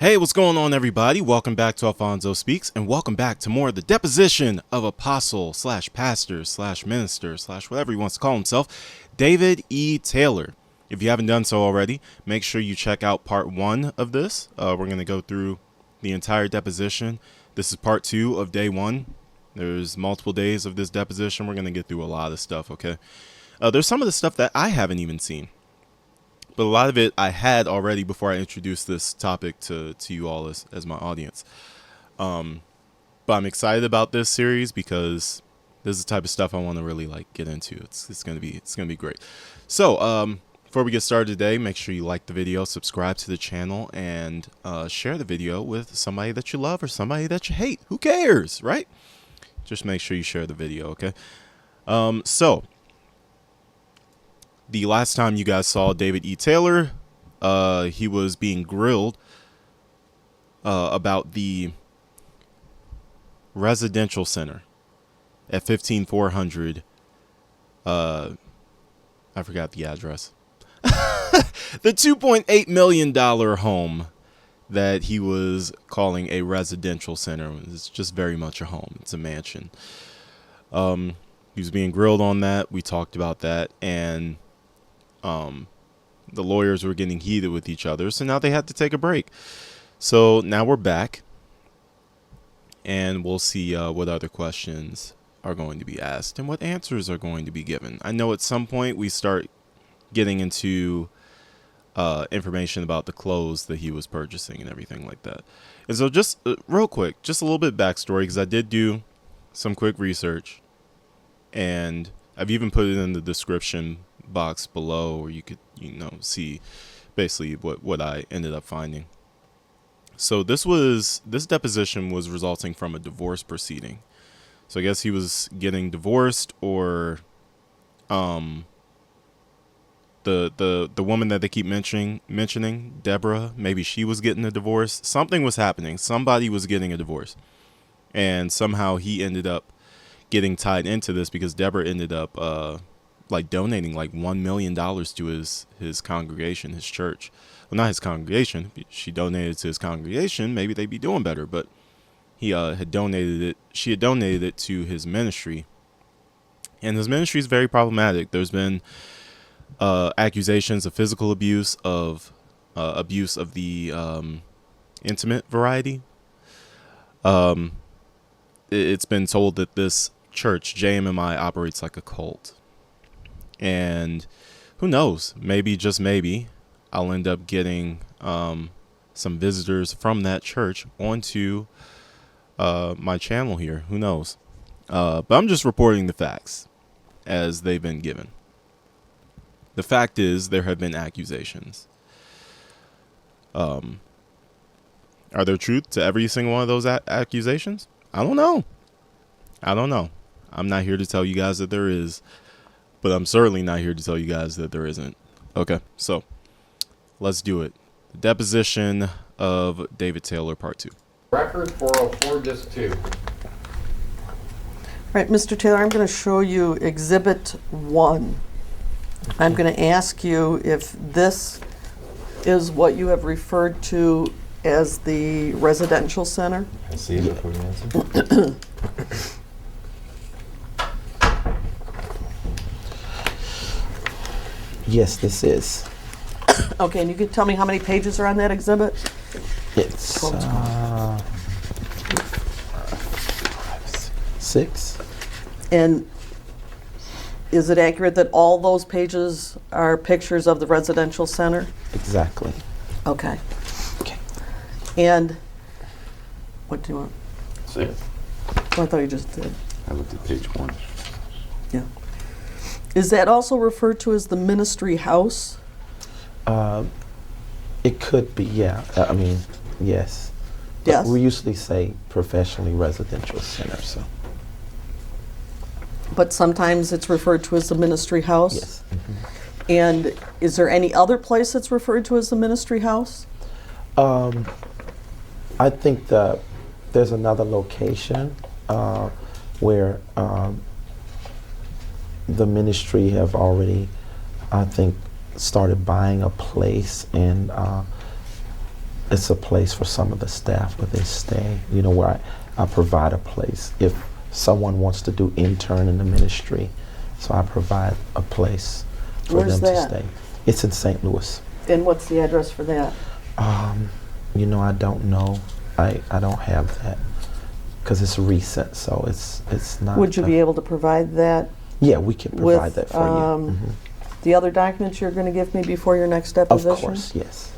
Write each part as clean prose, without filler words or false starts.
Hey, what's going on, everybody? Welcome back to Alphonso Speaks, and welcome back to more of the deposition of apostle slash pastor slash minister slash whatever he wants to call himself, David E. Taylor. If you haven't done so already, make sure you check out part 1 of this. We're going to go through the entire deposition. This is part 2 of day 1. There's multiple days of this deposition. We're going to get through a lot of stuff, okay? There's some of the stuff that I haven't even seen. But a lot of it I had already before I introduced this topic to you all as my audience. But I'm excited about this series because this is the type of stuff I want to really get into. It's gonna be great. So before we get started today, make sure you like the video, subscribe to the channel, and share the video with somebody that you love or somebody that you hate. Who cares, right? Just make sure you share the video, okay? So the last time you guys saw David E. Taylor, he was being grilled about the residential center at 15400. I forgot the address. The $2.8 million home that he was calling a residential center. It's just very much a home. It's a mansion. He was being grilled on that. We talked about that, and the lawyers were getting heated with each other, so now they had to take a break. So now we're back, and we'll see what other questions are going to be asked and what answers are going to be given. I know at some point we start getting into information about the clothes that he was purchasing and everything like that. And so just real quick, just a little bit backstory, because I did do some quick research, and I've even put it in the description box below, where you could see basically what I ended up finding. So this deposition was resulting from a divorce proceeding. So I guess he was getting divorced, or the woman that they keep mentioning, Deborah, maybe she was getting a divorce. Something was happening. Somebody was getting a divorce, and somehow he ended up getting tied into this because Deborah ended up donating $1 million to his congregation, his church. Well, not his congregation. She donated to his congregation. Maybe they'd be doing better, but he had donated it. She had donated it to his ministry, and his ministry is very problematic. There's been accusations of physical abuse, of abuse of the intimate variety. It's been told that this church, JMMI, operates like a cult. And who knows, maybe, just maybe, I'll end up getting some visitors from that church onto my channel here. Who knows? But I'm just reporting the facts as they've been given. The fact is, there have been accusations. Are there truth to every single one of those accusations? I don't know. I'm not here to tell you guys that there is, but I'm certainly not here to tell you guys that there isn't. Okay, so let's do it. The deposition of David Taylor, part 2. Record 404, just 2. Right, Mr. Taylor, I'm going to show you Exhibit 1. I'm going to ask you if this is what you have referred to as the residential center. I see it before you answer. Yes, this is. Okay, and you can tell me how many pages are on that exhibit? It's 6. And is it accurate that all those pages are pictures of the residential center? Exactly. Okay. Okay. And what do you want? 6. Oh, I thought you just did. I looked at page 1. Yeah. Is that also referred to as the ministry house? It could be, yeah. I mean, yes. Yes. But we usually say professionally residential center, so. But sometimes it's referred to as the ministry house? Yes. Mm-hmm. And is there any other place that's referred to as the ministry house? I think that there's another location where the ministry have already, I think, started buying a place, and it's a place for some of the staff where they stay, where I provide a place. If someone wants to do intern in the ministry, so I provide a place for Where's them that? to stay. It's in St. Louis. And what's the address for that? I don't know. I don't have that because it's recent, so it's not. Would you be able to provide that? Yeah, we can provide with, that for you. The other documents you're going to give me before your next deposition? Of course, yes.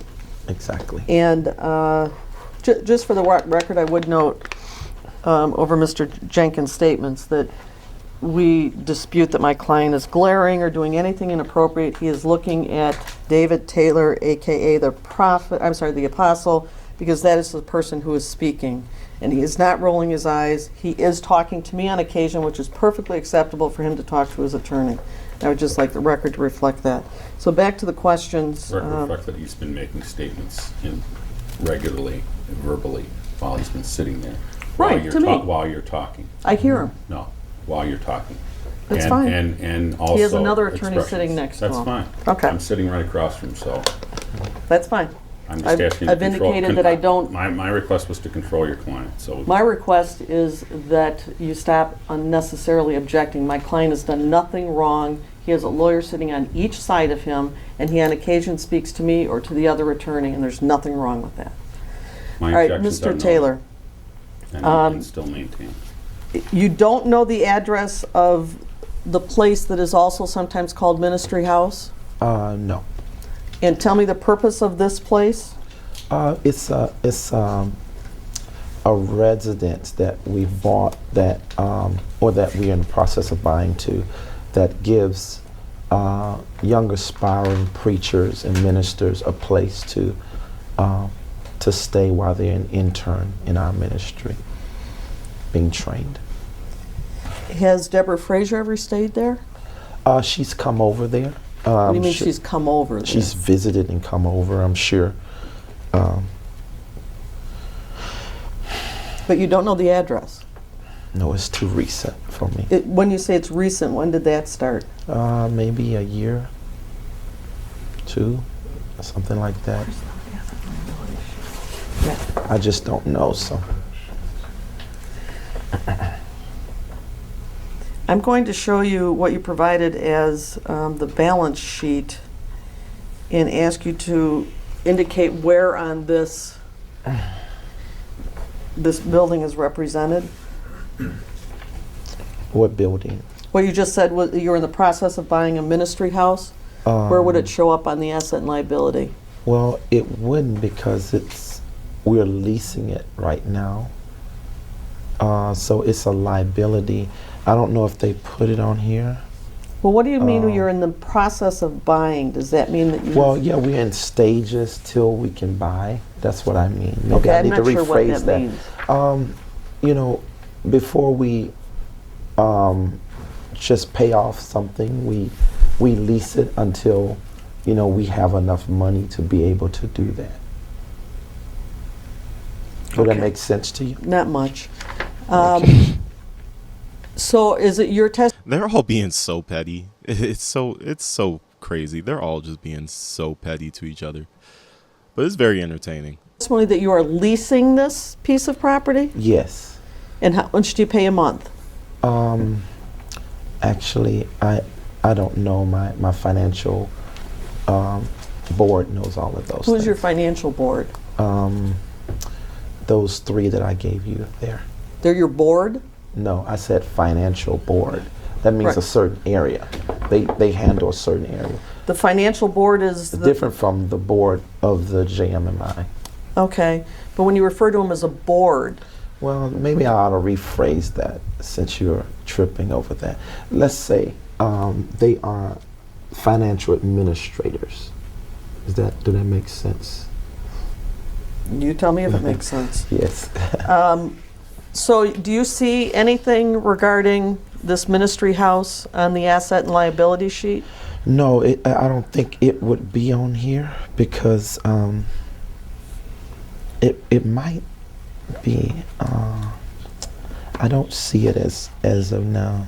Exactly. And just for the record, I would note over Mr. Jenkins' statements that we dispute that my client is glaring or doing anything inappropriate. He is looking at David Taylor, aka the apostle, because that is the person who is speaking. And he is not rolling his eyes. He is talking to me on occasion, which is perfectly acceptable for him to talk to his attorney. I would just like the record to reflect that. So back to the questions. Record reflects that he's been making statements regularly, verbally, while he's been sitting there. Right, to me. While you're talking. I hear him. No, while you're talking. That's fine. And also He has another attorney expressions. sitting next to him. That's fine. Okay. I'm sitting right across from him, so That's fine. I'm just I've- asking you to I've control. indicated that I don't- My request was to control your client, so. My request is that you stop unnecessarily objecting. My client has done nothing wrong. He has a lawyer sitting on each side of him, and he on occasion speaks to me or to the other attorney, and there's nothing wrong with that. My All right, objections are Mr. no, Taylor, and I can still maintain. you don't know the address of the place that is also sometimes called Ministry House? No. And tell me the purpose of this place? It's a residence that we bought or that we're in the process of buying that gives young aspiring preachers and ministers a place to stay while they're an intern in our ministry, being trained. Has Deborah Frazier ever stayed there? She's come over there. What do you mean she's come over there? She's visited and come over, I'm sure. But you don't know the address? No, it's too recent for me. When you say it's recent, when did that start? Maybe a year, 2, something like that. I just don't know, so. I'm going to show you what you provided as the balance sheet and ask you to indicate where on this building is represented. What building? What you just said was you're in the process of buying a ministry house. Where would it show up on the asset and liability? Well, it wouldn't because we're leasing it right now. So it's a liability. I don't know if they put it on here. Well, what do you mean when you're in the process of buying? Does that mean that you... Well, yeah, we're in stages till we can buy. That's what I mean. Maybe Okay, I I'm need not to sure what rephrase that means. Before we just pay off something, we lease it until, we have enough money to be able to do that. Would that make sense to you? Not much. So is it your test? They're all being so petty. It's so crazy. They're all just being so petty to each other. But it's very entertaining. Testimony that you are leasing this piece of property? Yes. And how much do you pay a month? Actually, I don't know. My financial board knows all of those Who's things. your financial board? Those 3 that I gave you there. They're your board? No, I said financial board. That means Right. a certain area. They handle a certain area. The financial board is It's different from the board of the JMMI. Okay, but when you refer to them as a board, Well, maybe I ought to rephrase that since you're tripping over that. Let's say they are financial administrators. Do that make sense? you tell me if it makes sense. Yes. So do you see anything regarding this ministry house on the asset and liability sheet? No, I don't think it would be on here because it might be. I don't see it as of now.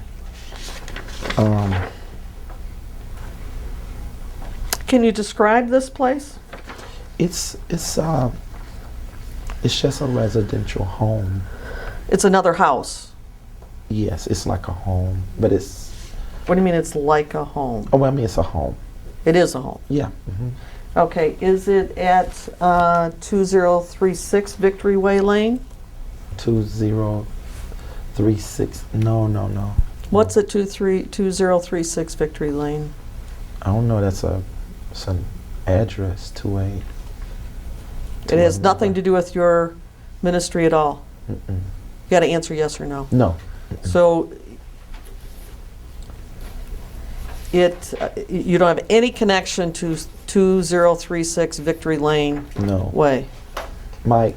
Can you describe this place? It's It's just a residential home. It's another house. Yes, it's like a home, but it's, What do you mean it's like a home? oh, well, I mean, it's a home. It is a home. Yeah. Okay, is it at 2036 Victory Way Lane? 2036, no. What's at 2036 Victory Lane? I don't know, it's an address, 28. It has nothing to do with your ministry at all. Mm-mm. You got to answer yes or no. No. So you don't have any connection to 2036 Victory Lane No. Way. My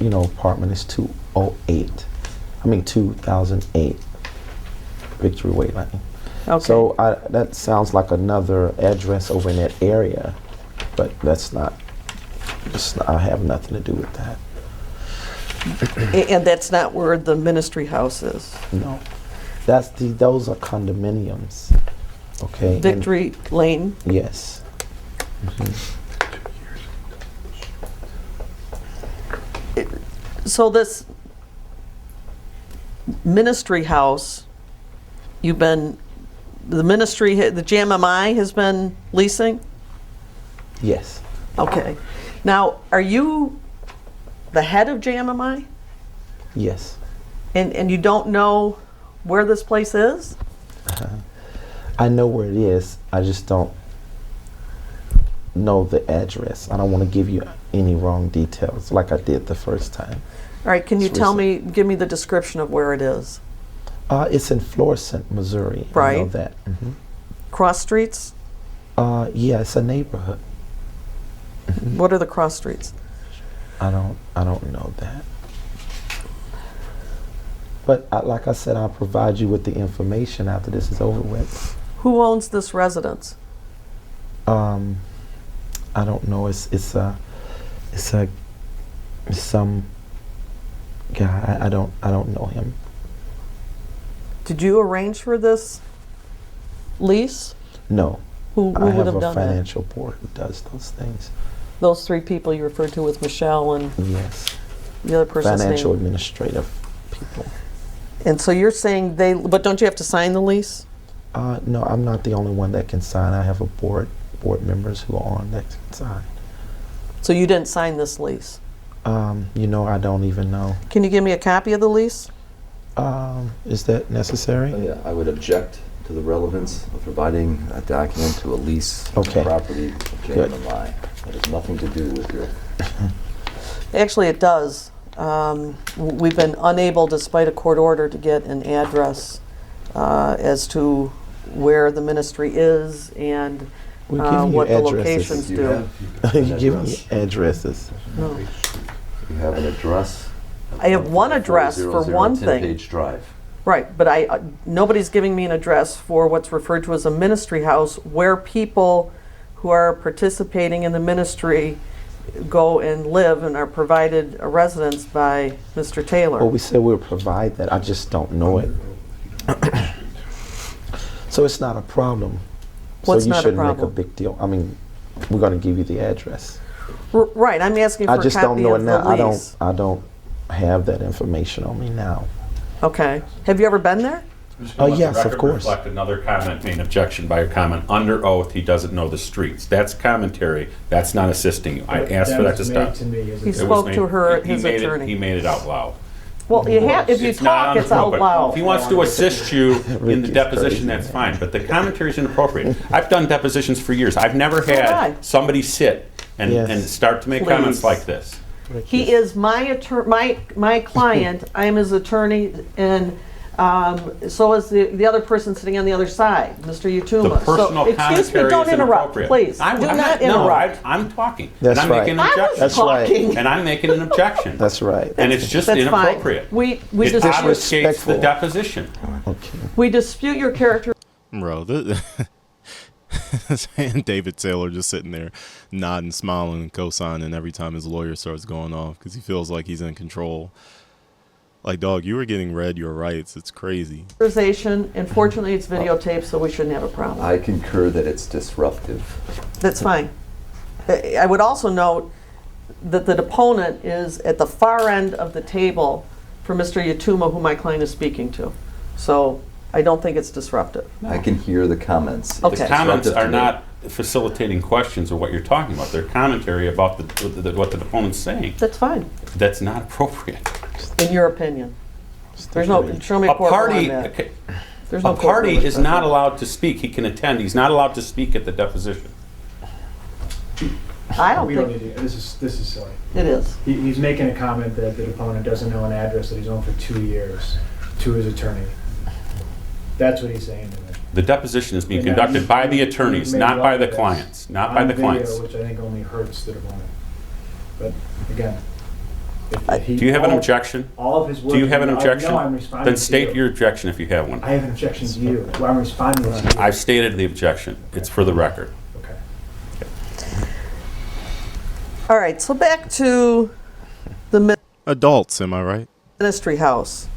apartment is 2008 Victory Way Lane. Okay. So that sounds like another address over in that area, but that's not. I have nothing to do with that. And that's not where the ministry house is. No, those are condominiums. Okay. and- Victory Lane. yes. So this ministry house, the JMMI has been leasing? Yes. Okay. Now, are you the head of JMMI? Yes. And you don't know where this place is? I know where it is. I just don't know the address. I don't want to give you any wrong details like I did the first time. All right, can you It's give me the description of where it is? It's in Florissant, Missouri. I know Right. that. Cross streets? Yeah, it's a neighborhood. What are the cross streets? I don't know that. But like I said, I'll provide you with the information after this is over with. Who owns this residence? I don't know. It's some guy. I don't know him. Did you arrange for this lease? No. Who I would have have a done that? financial board who does those things. Those three people you referred to with Michelle and Yes. the other person's Financial name. administrative people. And so you're saying but don't you have to sign the lease? No, I'm not the only one that can sign. I have a board members who are on that can sign. So you didn't sign this lease? I don't even know. Can you give me a copy of the lease? Is that necessary? Yeah, I would object to the relevance of providing a document to a lease Okay. property of Good. JMMI. That has nothing to do with your. Actually, it does. We've been unable, despite a court order, to get an address as to where the ministry is and We're giving you what the addresses. locations do. You give me addresses. No. You have an address. I have one address for one thing. 10-page drive. Right, but nobody's giving me an address for what's referred to as a ministry house, where people who are participating in the ministry go and live and are provided a residence by Mr. Taylor. Well, we said we'll provide that. I just don't know it. So it's not a problem. What's so you not a shouldn't make a problem? big deal. I mean, we're going to give you the address. Right, I'm asking for I a just don't copy know of it the now. lease. I don't have that information on me now. Okay. Have you ever been there? Oh, yes, of course. Reflect another comment made, objection by a comment. Under oath, he doesn't know the streets. That's commentary. That's not assisting you. I asked for that to stop. He spoke to her, his attorney. He made it out loud. Well, if you It's not talk, it's out inappropriate. loud. If he wants to assist you in the Ricky's deposition, crazy, that's man. fine, but the commentary is inappropriate. I've done depositions for years. I've never have I. had somebody sit and Yes. start to make Please. comments like this. He is my client. I am his attorney, and so is the other person sitting on the other side, Mr. Yatuma. The personal so, excuse me, commentary don't is interrupt, inappropriate. please. I'm Do not no, interrupt. I'm talking. That's and I'm right. making an I was objection. That's right. talking. And I'm making an objection. That's right. And it's just That's inappropriate. fine. We It dispute, obfuscates the disrespectful. deposition. Okay. we dispute your character. Bro, and David Taylor just sitting there nodding, smiling, co-signing every time his lawyer starts going off because he feels like he's in control. Like, dog, you were getting read your rights. It's crazy. And fortunately, it's videotaped, so we shouldn't have a problem. I concur that it's disruptive. That's fine. I would also note, that the deponent is at the far end of the table for Mr. Yatuma, who my client is speaking to. So I don't think it's disruptive. I can hear the comments. Okay. The It's comments disruptive are to me. not facilitating questions or what you're talking about. They're commentary about what the deponent's saying. That's fine, That's not appropriate. in your opinion. There's no, show me a A court party, on that. okay, There's no a court party rule that is says not that. allowed to speak. He can attend. He's not allowed to speak at the deposition. I don't We don't think need to, this is silly. it is. He's making a comment that the deponent doesn't know an address that he's owned for 2 years to his attorney. That's what he's saying to me. The deposition is being And now conducted you- by the you attorneys, made not by love the to this clients. Not by on the video, clients. which I think only hurts the deponent. But again, Do you have an objection? All of his work. Do you have an objection? No, I'm responding Then to state you. your objection if you have one. I have an objection to you. Well, I'm responding to you. I've stated the objection. It's for the record. Okay. All right, so back to the Adults, am I right? ministry house.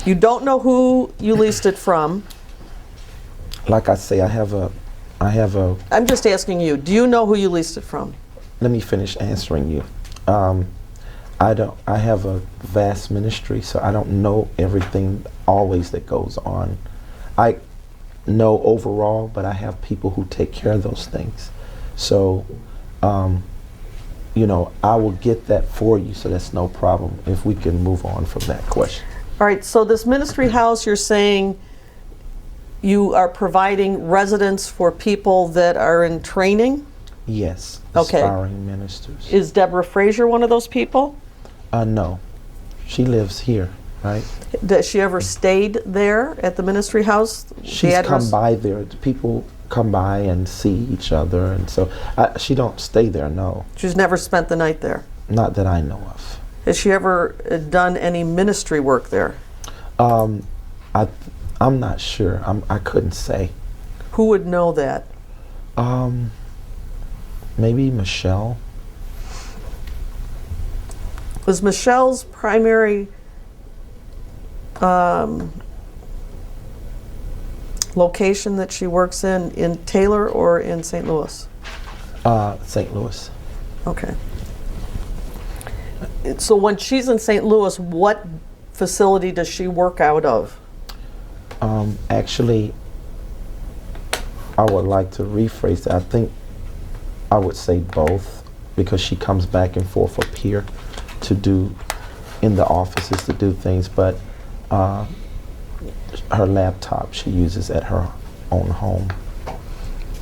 You don't know who you leased it from. Like I say, I have a, I'm just asking you, do you know who you leased it from? let me finish answering you. I have a vast ministry, so I don't know everything always that goes on. I know overall, but I have people who take care of those things. So, you know, I will get that for you, so that's no problem if we can move on from that question. All right, so this ministry house, you're saying you are providing residence for people that are in training? Yes, Okay. aspiring ministers. Is Deborah Frazier one of those people? No, she lives here, right? Has she ever stayed there at the ministry house? The She's address? come by there. People come by and see each other, and so she don't stay there. No, She's never spent the night there. not that I know of. Has she ever done any ministry work there? I'm not sure. I couldn't say. Who would know that? Maybe Michelle. Was Michelle's primary location that she works in Taylor or in St. Louis? St. Louis. Okay. So when she's in St. Louis, what facility does she work out of? Actually, I would like to rephrase that. I think I would say both, because she comes back and forth up here to do in the offices to do things, but her laptop she uses at her own home.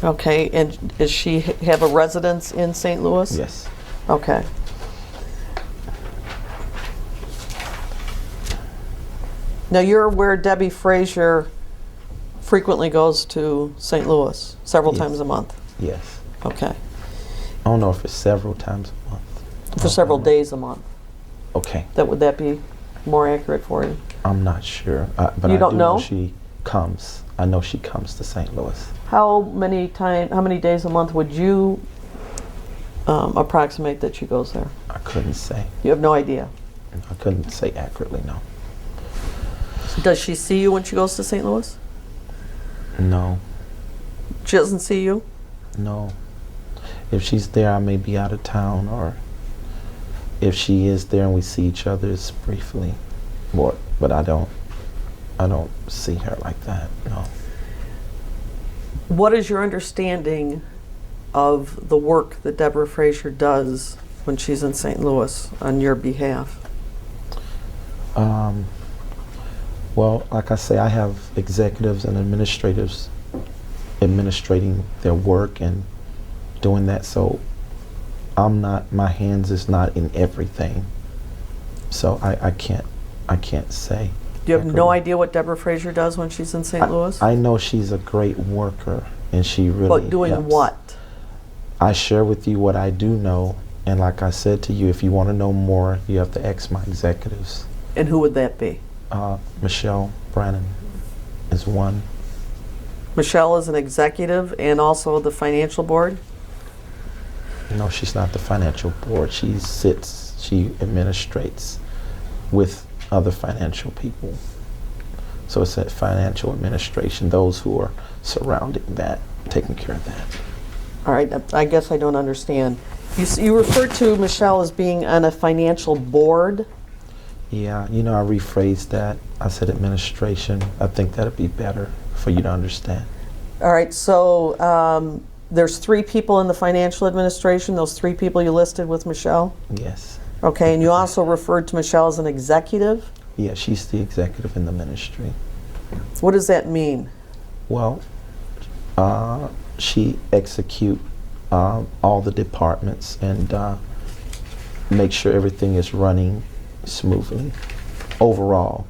Okay, and does she have a residence in St. Louis? Yes. Okay. Now you're aware Debbie Frazier frequently goes to St. Louis several Yes. times a month? Yes. Okay. I don't know if it's several times a month. For several days a month. Okay. Would that be more accurate for you? I'm not sure, but You I don't do know? she comes. I know she comes to St. Louis. How many days a month would you approximate that she goes there? I couldn't say. You have no idea. I couldn't say accurately, no. Does she see you when she goes to St. Louis? No, She doesn't see you? no. If she's there, I may be out of town, or if she is there and we see each other, it's briefly. But I don't see her like that, no. What is your understanding of the work that Deborah Frazier does when she's in St. Louis on your behalf? Well, like I say, I have executives and administrators administrating their work and doing that, so my hands is not in everything. So I can't say. Do you have no accurately. idea what Deborah Frazier does when she's in St. Louis? I know she's a great worker, and she really But doing helps. what? I share with you what I do know, and like I said to you, if you want to know more, you have to ask my executives. And who would that be? Michelle Brannon is one. Michelle is an executive and also the financial board? No, she's not the financial board. She administrates with other financial people. So it's a financial administration, those who are surrounding that, taking care of that. All right, I guess I don't understand. You referred to Michelle as being on a financial board. Yeah, I rephrased that. I said administration. I think that'd be better for you to understand. All right, so there's 3 people in the financial administration, those 3 people you listed with Michelle? Yes. Okay, and you also referred to Michelle as an executive? Yeah, she's the executive in the ministry. What does that mean? Well, she execute all the departments and make sure everything is running smoothly overall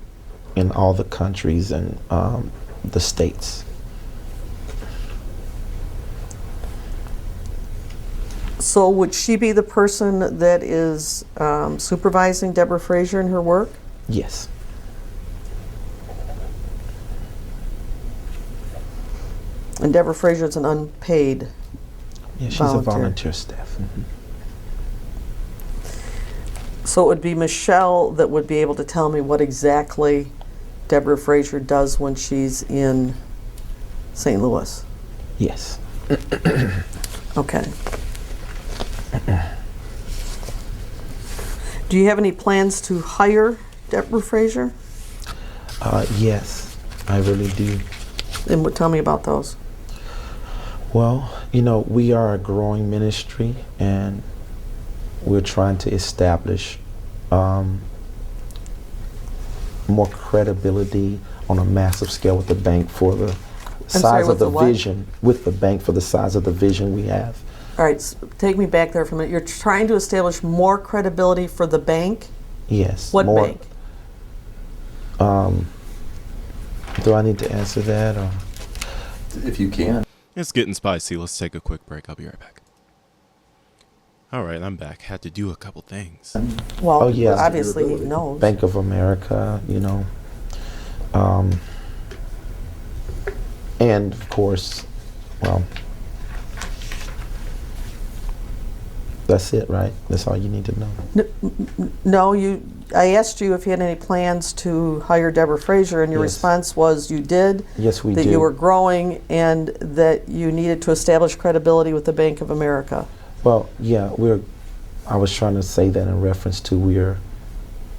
in all the countries and the states. So would she be the person that is supervising Deborah Frazier in her work? Yes. And Deborah Frazier is an unpaid Yeah, she's volunteer. a volunteer staff. So it would be Michelle that would be able to tell me what exactly Deborah Frazier does when she's in St. Louis. Yes. Okay. Do you have any plans to hire Deborah Frazier? Yes, I really do. And tell me about those. Well, we are a growing ministry and we're trying to establish more credibility on a massive scale with the bank for the size of the vision, with the bank for the size of the vision we have. All right, take me back there for a minute. You're trying to establish more credibility for the bank? Yes. What more, bank? Do I need to answer that? Or? If you can. It's getting spicy. Let's take a quick break. I'll be right back. All right, I'm back. Had to do a couple things. Well, Oh, yeah. obviously he knows. Bank of America, and of course, well, that's it, right? That's all you need to know. No, I asked you if you had any plans to hire Deborah Frazier, and your Yes. response was you did. Yes, we that do. you were growing and that you needed to establish credibility with the Bank of America. Well, yeah, I was trying to say that in reference to we're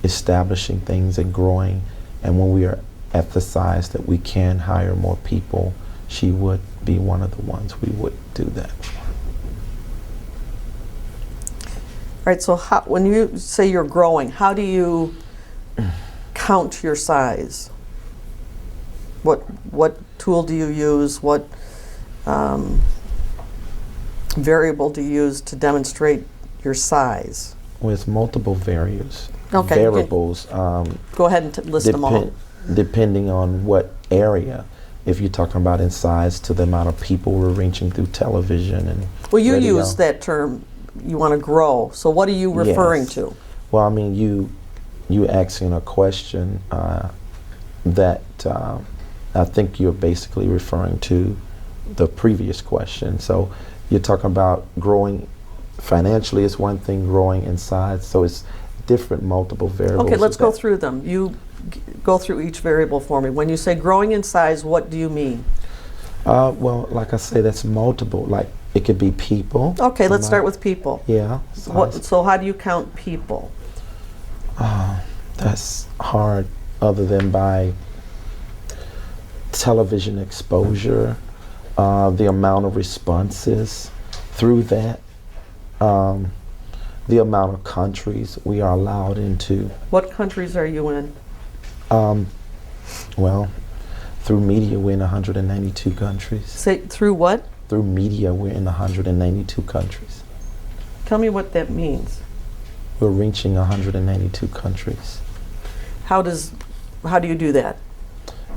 establishing things and growing, and when we are at the size that we can hire more people, she would be one of the ones we would do that. All right, so when you say you're growing, how do you count your size? What tool do you use? What variable do you use to demonstrate your size? With multiple variables. Okay, Variables. Go ahead and list them all. Depending on what area. If you're talking about in size to the amount of people we're reaching through television and Well, you radio. use that term, you want to grow. So what are you referring Yes. to? Well, I mean, you asking a question that I think you're basically referring to the previous question. So you're talking about growing financially is one thing, growing in size. So it's different multiple variables. Okay, let's of go that. through them. You go through each variable for me. When you say growing in size, what do you mean? Well, like I say, that's multiple. Like it could be people. Okay, let's start with people. Yeah. So how do you count people? That's hard other than by television exposure, the amount of responses through that, the amount of countries we are allowed into. What countries are you in? Well, through media, we're in 192 countries. Say through what? Through media, we're in 192 countries. Tell me what that means. We're reaching 192 countries How do you do that?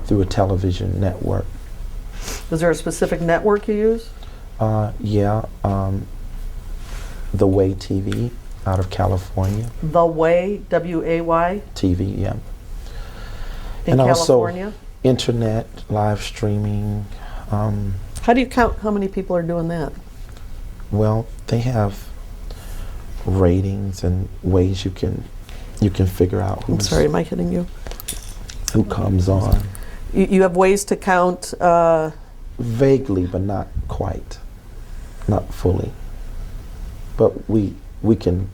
through a television network. Is there a specific network you use? Yeah, The Way TV out of California. The Way, W-A-Y, TV, yeah. in And also California? internet, live streaming. How do you count how many people are doing that? Well, they have ratings and ways you can figure out I'm sorry, am I hitting you? who comes on. You have ways to count, Vaguely, but not quite, not fully. but we can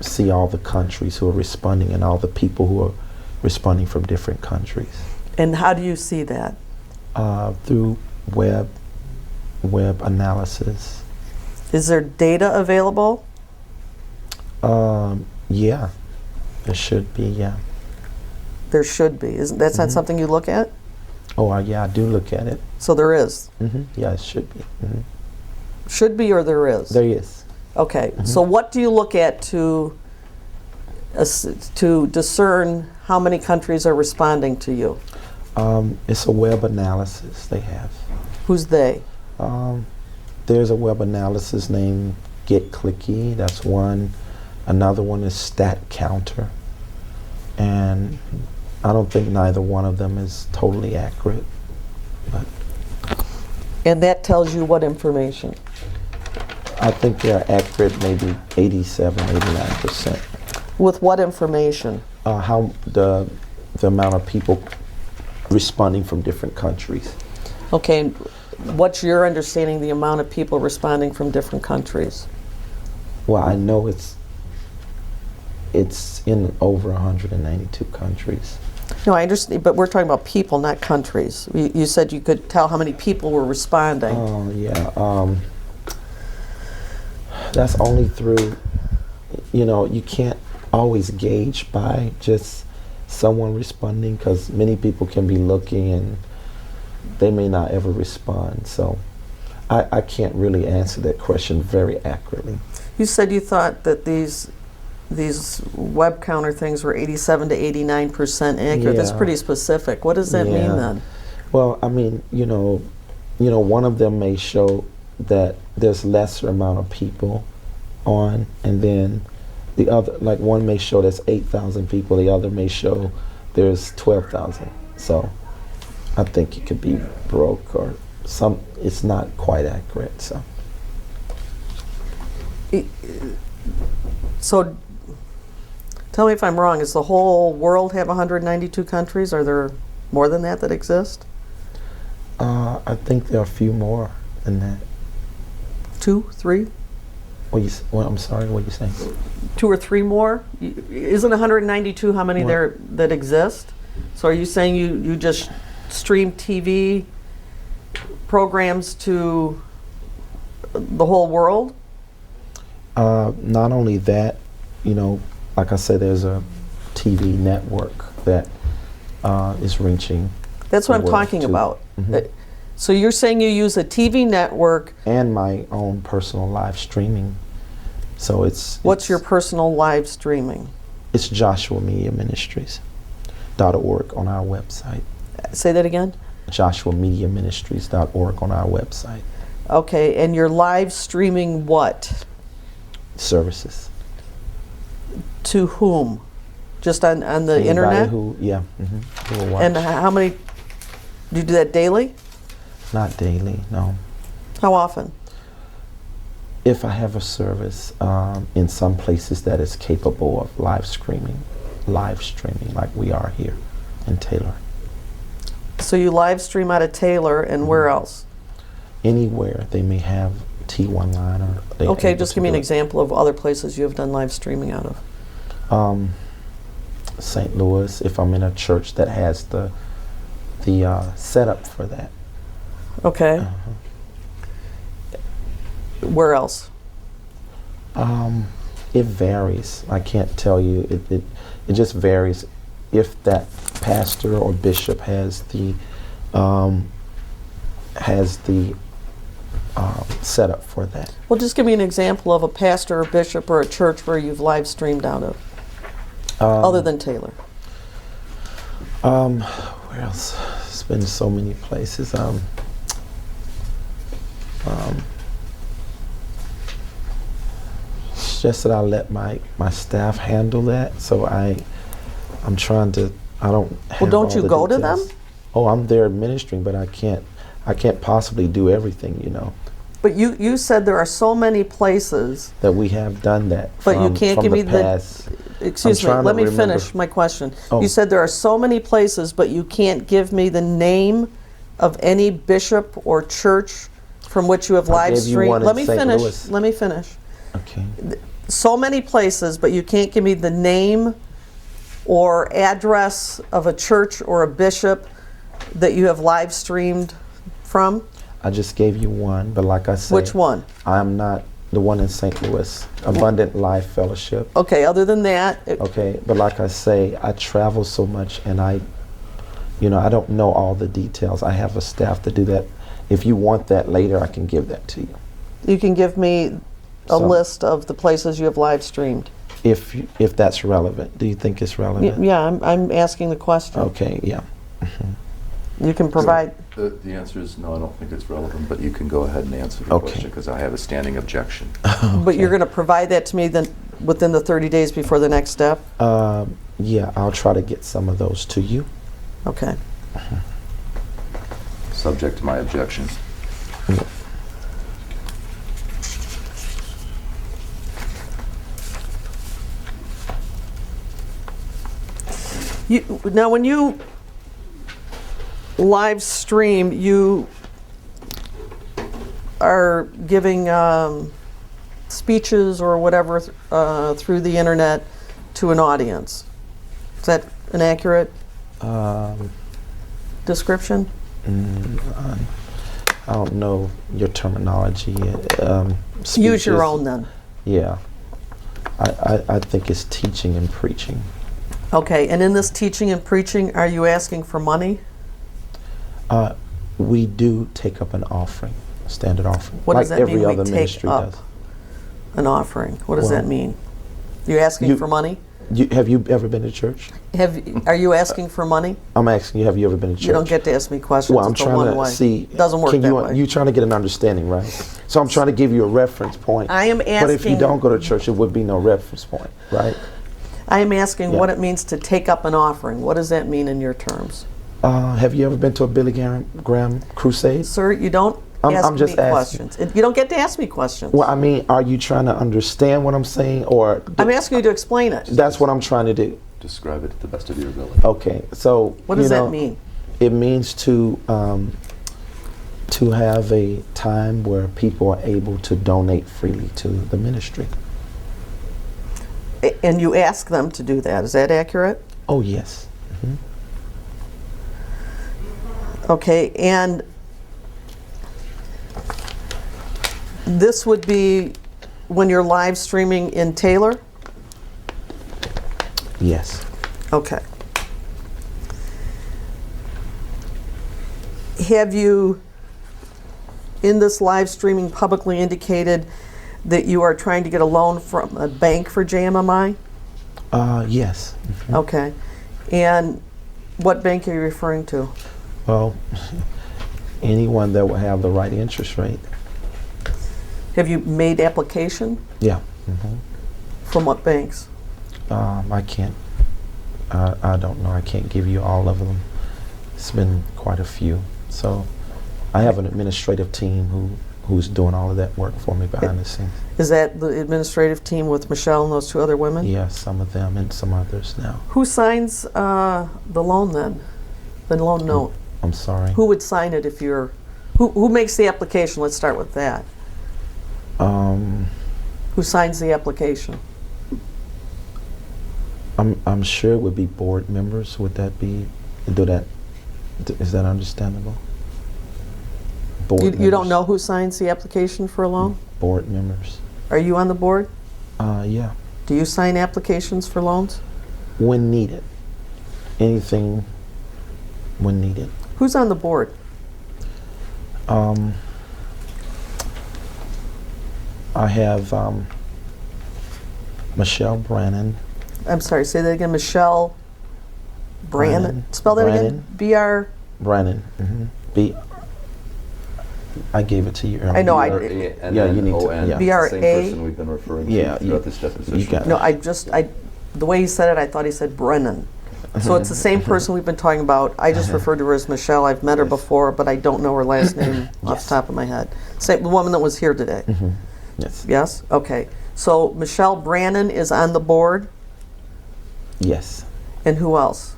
see all the countries who are responding and all the people who are responding from different countries. And how do you see that? Through web analysis. Is there data available? Yeah, there should be, yeah. There should be. Isn't that's not something you look at? Oh, yeah, I do look at it. So there is. Yeah, it should be. Should be or there is? There is. Okay. So what do you look at to discern how many countries are responding to you? It's a web analysis they have. Who's they? There's a web analysis named Get Clicky. That's one. Another one is Stat Counter. And I don't think neither one of them is totally accurate. But And that tells you what information? I think they're accurate maybe 87, 89%. With what information? How the amount of people responding from different countries. Okay. And what's your understanding the amount of people responding from different countries? Well, I know it's in over 192 countries. No, I understand, but we're talking about people, not countries. You said you could tell how many people were responding. Oh, yeah. That's only through, you can't always gauge by just someone responding, because many people can be looking and they may not ever respond. So I can't really answer that question very accurately. You said you thought that these web counter things were 87 to 89% accurate. That's Yeah. pretty specific. What does that mean Yeah. then? Well, I mean, one of them may show that there's lesser amount of people on, and then the other, like one may show there's 8,000 people, the other may show there's 12,000. So I think it could be broke or it's not quite accurate. So tell me if I'm wrong. Does the whole world have 192 countries? Are there more than that exist? I think there are a few more than that. 2, 3? I'm sorry, what are you saying? 2 or 3 more? Isn't 192 how many What? there that exist? So are you saying you just stream TV programs to the whole world? Not only that, like I said, there's a TV network that is reaching. That's what I'm the world talking too. about. Mhm. So you're saying you use a TV network. And my own personal live streaming. So What's your personal live streaming? It's Joshua Media Ministries.org on our website. Say that again? JoshuaMediaMinistries.org on our website. Okay, and you're live streaming what? Services. To whom? Just on the Anybody internet? who will watch. And how many? Do you do that daily? Not daily, no. How often? If I have a service in some places that is capable of live streaming like we are here in Taylor. So you live stream out of Taylor, and where else? Anywhere they may have T1 line or they Okay, able just to give me do an it. example of other places you have done live streaming out of. St. Louis, if I'm in a church that has the setup for that. Okay. Where else? It varies. I can't tell you. It just varies. If that pastor or bishop has the setup for that. Well, just give me an example of a pastor or bishop or a church where you've live streamed out of, other than Taylor. Where else? It's been so many places. It's just that I let my staff handle that. So I'm trying to. I don't. Have don't all you the go to details. them? Oh, I'm there administering, but I can't possibly do everything. But you said there are so many places. That we have done that. But you from- can't from give me the- past. Excuse me, I'm trying let to me remember. finish my question. Oh. You said there are so many places, but you can't give me the name of any bishop or church from which you have I live gave you streamed. one in Let me St. finish. Louis. Let me finish. Okay. So many places, but you can't give me the name or address of a church or a bishop that you have live streamed from? I just gave you one, but like I said, Which one? I'm not the one in St. Louis, Abundant Life Fellowship. Okay, other than that, Okay, but like I say, I travel so much and I don't know all the details. I have a staff to do that. If you want that later, I can give that to you. you can give me a So- list of the places you have live streamed. If that's relevant. Do you think it's relevant? Yeah, I'm asking the question. Okay, yeah. You can provide, The answer is no, I don't think it's relevant, but you can go ahead and answer the Okay. question because I have a standing objection. but you're going to provide that to me then within the 30 days before the next step? Yeah, I'll try to get some of those to you. Okay. Subject to my objection. Now, when you live stream, you are giving speeches or whatever through the internet to an audience. Is that an accurate description? I don't know your terminology. Use your speeches. own then. Yeah. I think it's teaching and preaching. Okay, and in this teaching and preaching, are you asking for money? We do take up an offering, a standard offering. What like does that every mean, we other take ministry up? does. An offering. What does Well, that mean? You're asking you- for money? Have you ever been to church? Are you asking for money? I'm asking you, have you ever been to church? You don't get to ask me questions. Well, I'm It's a trying one-way. to see. Doesn't work can that you, way. You're trying to get an understanding, right? So I'm trying to give you a reference point. I am But if you asking- don't go to church, it would be no reference point, right? I am asking Yeah. what it means to take up an offering. What does that mean in your terms? Have you ever been to a Billy Graham crusade? Sir, you don't I'm ask just me asking. questions. You don't get to ask me questions. Well, I mean, are you trying to understand what I'm saying, or I'm asking you to explain it. that's what I'm trying to do? Describe it to the best of your ability. Okay, so What does that mean? It means to have a time where people are able to donate freely to the ministry. And you ask them to do that. Is that accurate? Oh yes. Okay, and this would be when you're live streaming in Taylor? Yes. Okay. Have you, in this live streaming, publicly indicated that you are trying to get a loan from a bank for JMMI? Yes. Okay. And what bank are you referring to? Well, anyone that will have the right interest rate. Have you made application? Yeah. From what banks? I can't. I don't know. I can't give you all of them. It's been quite a few. So I have an administrative team who's doing all of that work for me behind the scenes. Is that the administrative team with Michelle and those two other women? Yeah, some of them and some others now. Who signs the loan then? The loan note? I'm sorry. Who would sign it if you're... Who makes the application? Let's start with that. Who signs the application? I'm sure it would be board members. Would that be? Is that understandable? Board You don't members. know who signs the application for a loan? Board members. Are you on the board? Yeah. Do you sign applications for loans? When needed. Anything when needed. Who's on the board? I have Michelle Brannon. I'm sorry, say that again. Michelle Brannon. Brannon. Spell that again. Brannon. B-R... Brannon. I gave it to you earlier. I know, Yeah, you need to. Yeah. B-R- Same B-R-A? person we've been referring Yeah, to you- throughout this deposition. you got it. No, the way he said it, I thought he said Brennan. So it's the same person we've been talking about. I just referred to her as Michelle. I've met her Yes. before, but I don't know her last name off Yes. the top of my head. Same, the woman that was here today. Yes. Yes? Okay. So Michelle Brannon is on the board, Yes. and who else?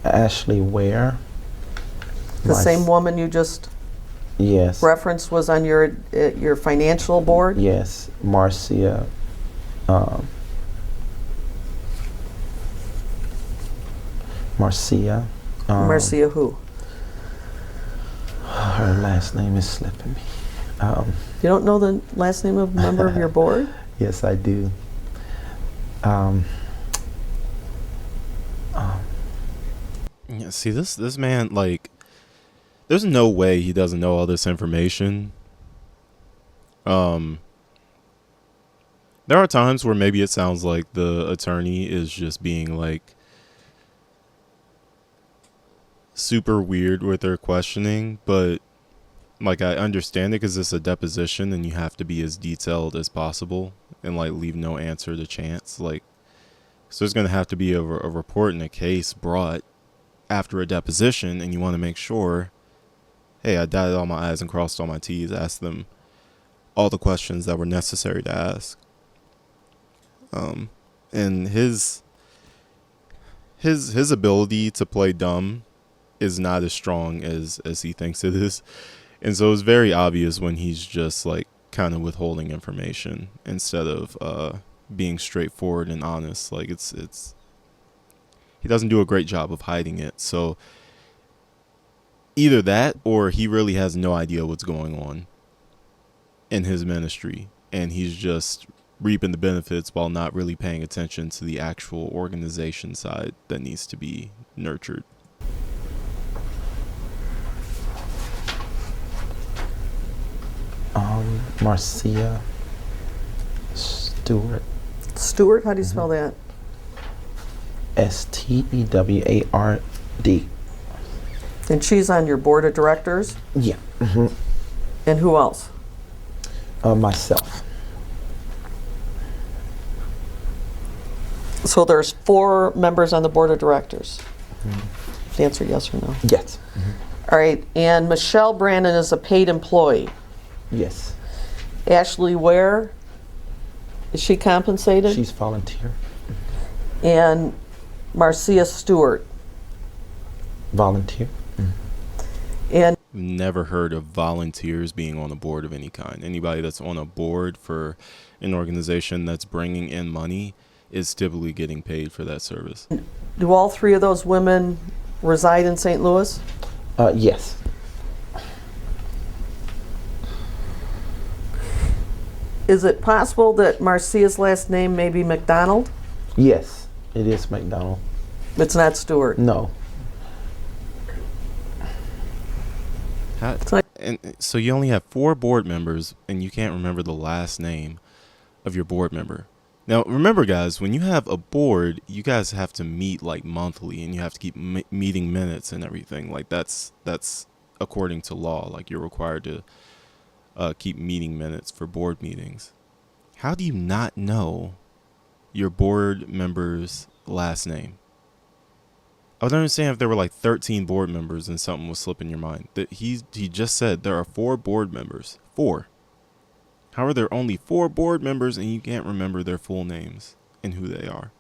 Ashley Ware. The My same s- woman you just... Yes. reference was on your financial board? Yes. Marcia. Marcia. Marcia who? Her last name is slipping me. You don't know the last name of a member of your board? Yes, I do. Yeah, see, this man, like, there's no way he doesn't know all this information. There are times where maybe it sounds like the attorney is just being, like, super weird with their questioning, but, like, I understand it because it's a deposition and you have to be as detailed as possible and, like, leave no answer to chance. Like, so there's going to have to be a report and a case brought after a deposition, and you want to make sure, hey, I dotted all my I's and crossed all my T's, asked them all the questions that were necessary to ask. And his ability to play dumb is not as strong as he thinks it is. And so it's very obvious when he's just, like, kind of withholding information instead of being straightforward and honest. Like, it's he doesn't do a great job of hiding it. So either that or he really has no idea what's going on in his ministry, and he's just reaping the benefits while not really paying attention to the actual organization side that needs to be nurtured. Marcia Stewart. Stewart, how do you spell that? Steward. And she's on your board of directors? Yeah. And who else? Myself. So there's 4 members on the board of directors. Answer yes or no. Yes. All right, and Michelle Brandon is a paid employee. Yes. Ashley Ware, is she compensated? She's volunteer. And Marcia Stewart. Volunteer. And Never heard of volunteers being on a board of any kind. Anybody that's on a board for an organization that's bringing in money is typically getting paid for that service. do all 3 of those women reside in St. Louis? Yes. Is it possible that Marcia's last name may be McDonald? Yes. It is McDonald. It's not Stewart. No. And so you only have 4 board members, and you can't remember the last name of your board member. Now, remember, guys, when you have a board, you guys have to meet, like, monthly, and you have to keep meeting minutes and everything. Like, that's according to law. Like, you're required to keep meeting minutes for board meetings. How do you not know your board member's last name? I would understand if there were like 13 board members and something was slipping your mind. That he just said there are 4 board members. 4. How are there only 4 board members and you can't remember their full names and who they are?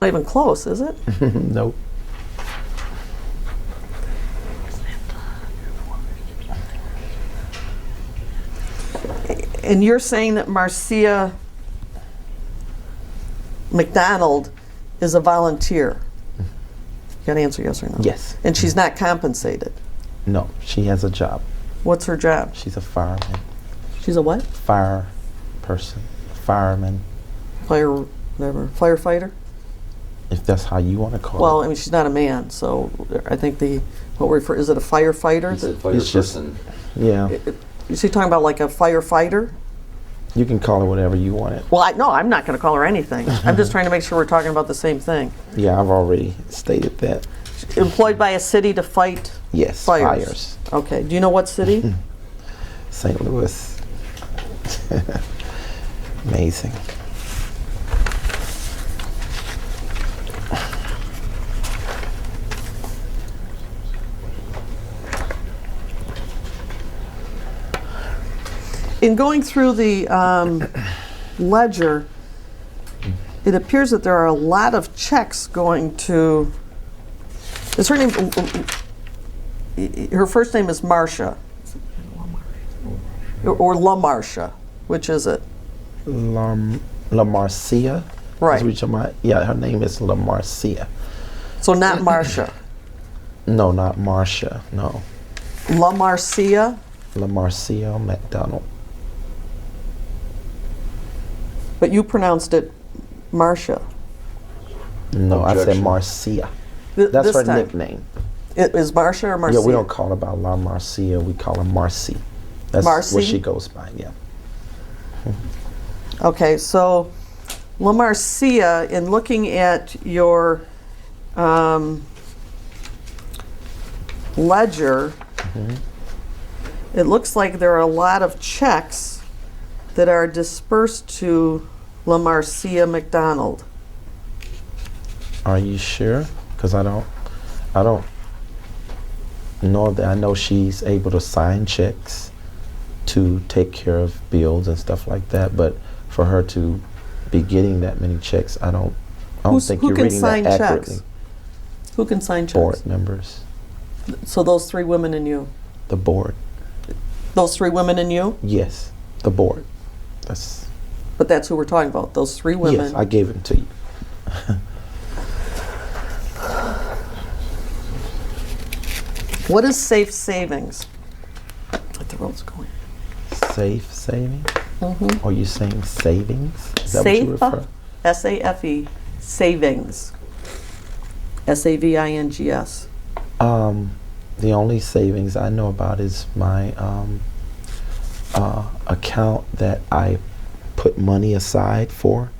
Not even close, is it? Nope. And you're saying that Marcia McDonald is a volunteer? You gotta answer yes or no. Yes. And she's not compensated? No. She has a job. What's her job? She's a fireman. She's a what? Fire person. Fireman. Firefighter? If that's how you want to call Well, it. I mean, she's not a man, so I think is it a firefighter? He said It's just- fireperson. Yeah. Is he talking about like a firefighter? You can call it whatever you want it. Well, I'm not going to call her anything. I'm just trying to make sure we're talking about the same thing. Yeah, I've already stated that. Employed by a city to fight Yes. fires. Okay. Do you know what city? St. Louis. Amazing. In going through the ledger, it appears that there are a lot of checks going to. Is her name? Her first name is Marcia. Or La Marcia? Which is it? La Marcia. Right. Is what you're talking about? Yeah, her name is La Marcia. So not Marcia. No, not Marcia. No, La Marcia, La Marcia McDonald. but you pronounced it Marcia. No, I said Objection. Marcia. That's This her time. nickname. It is Marcia or Marcia? Yeah, we don't call her by La Marcia. We call her Marcy. That's Marcy? what she goes by. Yeah. Okay, so La Marcia, in looking at your ledger, it looks like there are a lot of checks that are dispersed to La Marcia McDonald. Are you sure? Because I don't know that. I know she's able to sign checks to take care of bills and stuff like that. But for her to be getting that many checks, I don't think Who you're can reading sign that checks? accurately. Who can sign checks? Board members, So those three women and you. the board. Those three women and you? Yes, the board. That's But that's who we're talking about, those three women. yes. I gave it to you. What is safe savings? Let the road's going. Safe savings? Mm-hmm. Are you saying savings? Is that what you refer? S-A-F-E, savings. S-A-V-I-N-G-S. The only savings I know about is my account that I put money aside for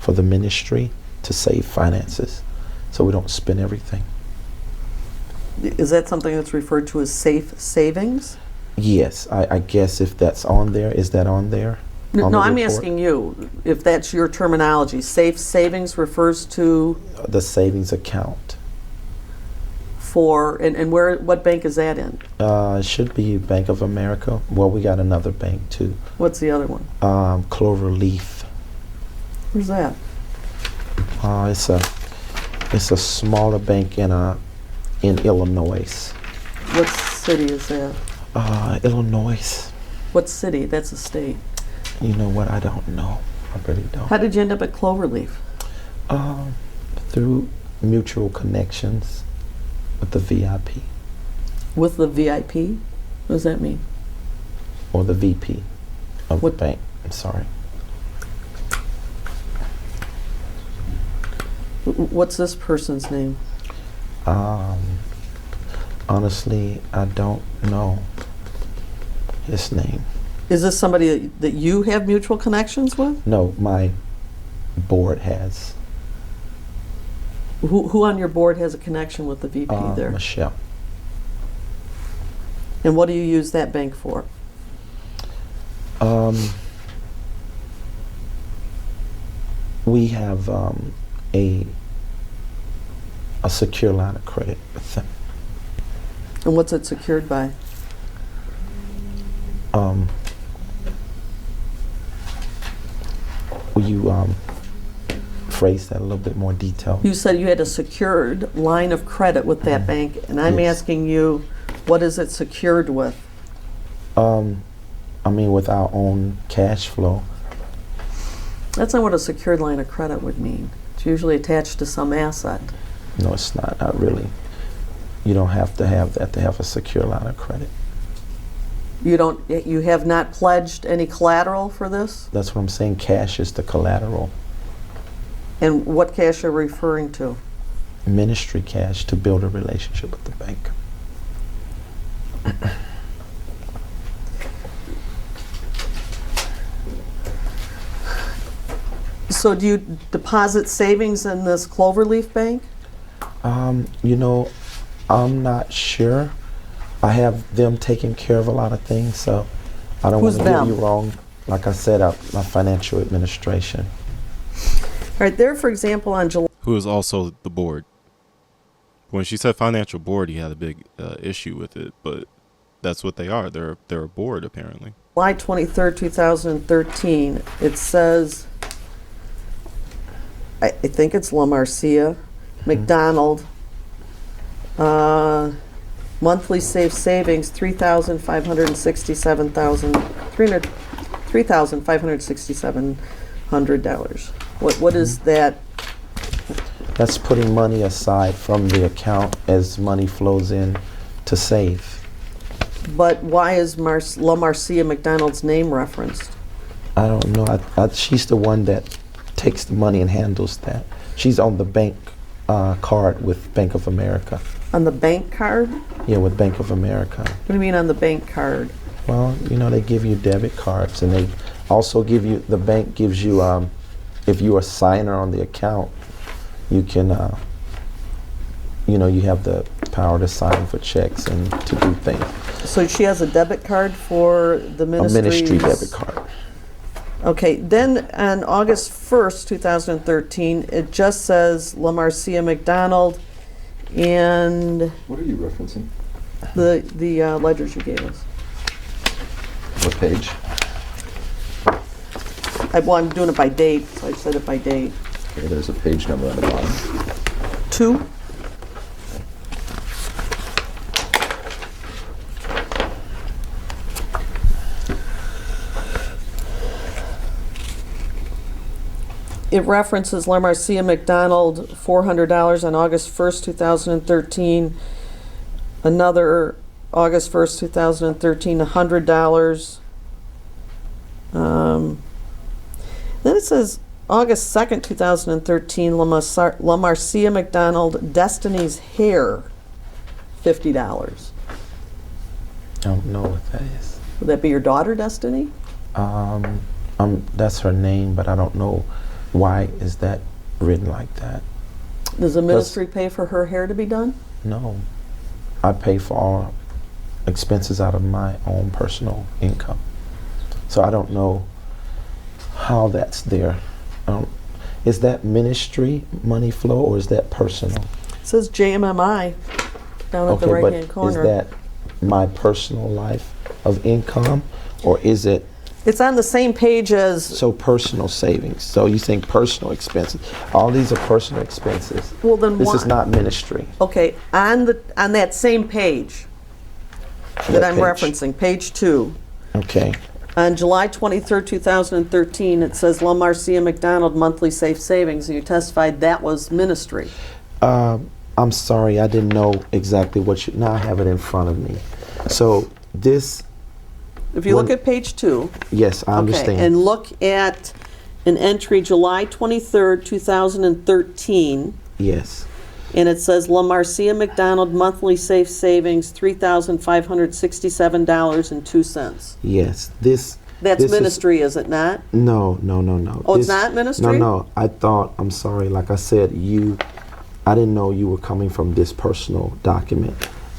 the ministry to save finances, so we don't spend everything. Is that something that's referred to as safe savings? Yes, I guess if that's on there, is that on there? No, On the I'm report? asking you if that's your terminology. Safe savings refers to The savings account. for, and where, what bank is that in? It should be Bank of America. Well, we got another bank too. What's the other one? Clover Leaf. Where's that? It's a smaller bank in Illinois. What city is that? Illinois. What city? That's a state. You know what? I don't know. I really don't. How did you end up at Cloverleaf? Through mutual connections with the VIP With the VIP? What does that mean? or the VP of What- the bank. I'm sorry. What's this person's name? Honestly, I don't know his name. Is this somebody that you have mutual connections with? No, my board has. Who on your board has a connection with the VP there? Michelle. And what do you use that bank for? We have a secure line of credit with them. And what's it secured by? Will you phrase that a little bit more detailed? You said you had a secured line of credit with that bank, and I'm Yes. asking you, what is it secured with? I mean, with our own cash flow. That's not what a secured line of credit would mean. It's usually attached to some asset. No, it's not really. You don't have to have that to have a secure line of credit. You have not pledged any collateral for this? That's what I'm saying. Cash is the collateral. And what cash are you referring to? Ministry cash to build a relationship with the bank. So do you deposit savings in this Cloverleaf Bank? You know, I'm not sure. I have them taking care of a lot of things, so I don't want Who's to give them? you wrong. Like I said, my financial administration. Right there, for example, on July Who is also the board. When she said financial board, he had a big issue with it, but that's what they are. They're a board, apparently. 23rd, 2013, it says, I think it's La Marcia, McDonald, monthly safe savings, $3,567,$3,567. What is that? That's putting money aside from the account as money flows in to save. But why is La Marcia McDonald's name referenced? I don't know. She's the one that takes the money and handles that. She's on the bank card with Bank of America. On the bank card? Yeah, with Bank of America. What do you mean on the bank card? Well, you know, they give you debit cards, and they also give you, the bank gives you, if you're a signer on the account, you can, you know, you have the power to sign for checks and to do things. So she has a debit card for the A ministry's... ministry debit card. Okay, then on August 1st, 2013, it just says La Marcia McDonald and What are you referencing? the ledgers you gave us. What page? Well, I'm doing it by date, so I said it by date. Okay, there's a page number on the bottom. 2? It references La Marcia McDonald, $400 on August 1st, 2013. Another August 1st, 2013, $100. Then it says August 2nd, 2013, La Marcia McDonald, Destiny's Hair, $50. I don't know what that is. Would that be your daughter, Destiny? That's her name, but I don't know why is that written like that. Does the ministry pay for her hair to be done? No, I pay for all expenses out of my own personal income. So I don't know how that's there. Is that ministry money flow or is that personal? It says JMMI down at the Okay, right-hand but corner. is that my personal life of income or is it It's on the same page as... so personal savings? So you think personal expenses? All these are personal expenses. Well, then This why? is not ministry. Okay, on that same page that What I'm page? referencing, page 2, Okay. on July 23rd, 2013, it says La Marcia McDonald monthly safe savings, and you testified that was ministry. I'm sorry, I didn't know exactly what you. Now I have it in front of me. So this, If you look One- at page 2, yes, I understand. and look at an entry July 23rd, 2013, Yes, and it says La Marcia McDonald monthly safe savings, $3,567.02. yes. This. That's this is- ministry, is it not? No. Oh, it's not ministry? No. I thought. I'm sorry. Like I said, I didn't know you were coming from this personal document.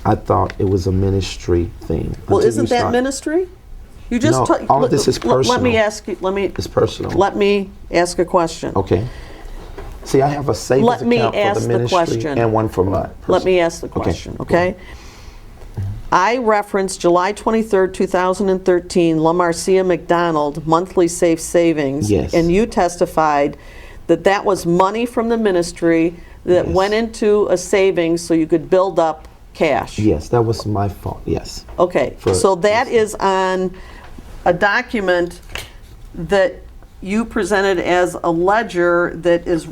I thought it was a ministry thing. Well, until isn't you that start- ministry? You just No, all of this is Let personal. me ask you. It's personal. Let me ask a question. Okay. See, I have a savings Let me account for ask the the ministry question. and one for my. Let me ask the Okay, question, go okay? I referenced July 23rd, 2013, La Marcia McDonald monthly safe savings. Yes. And you testified that that was money from the ministry that Yes. went into a savings so you could build up cash. Yes, that was my fault. Yes. Okay, For- so that is on a document that you presented as a ledger that is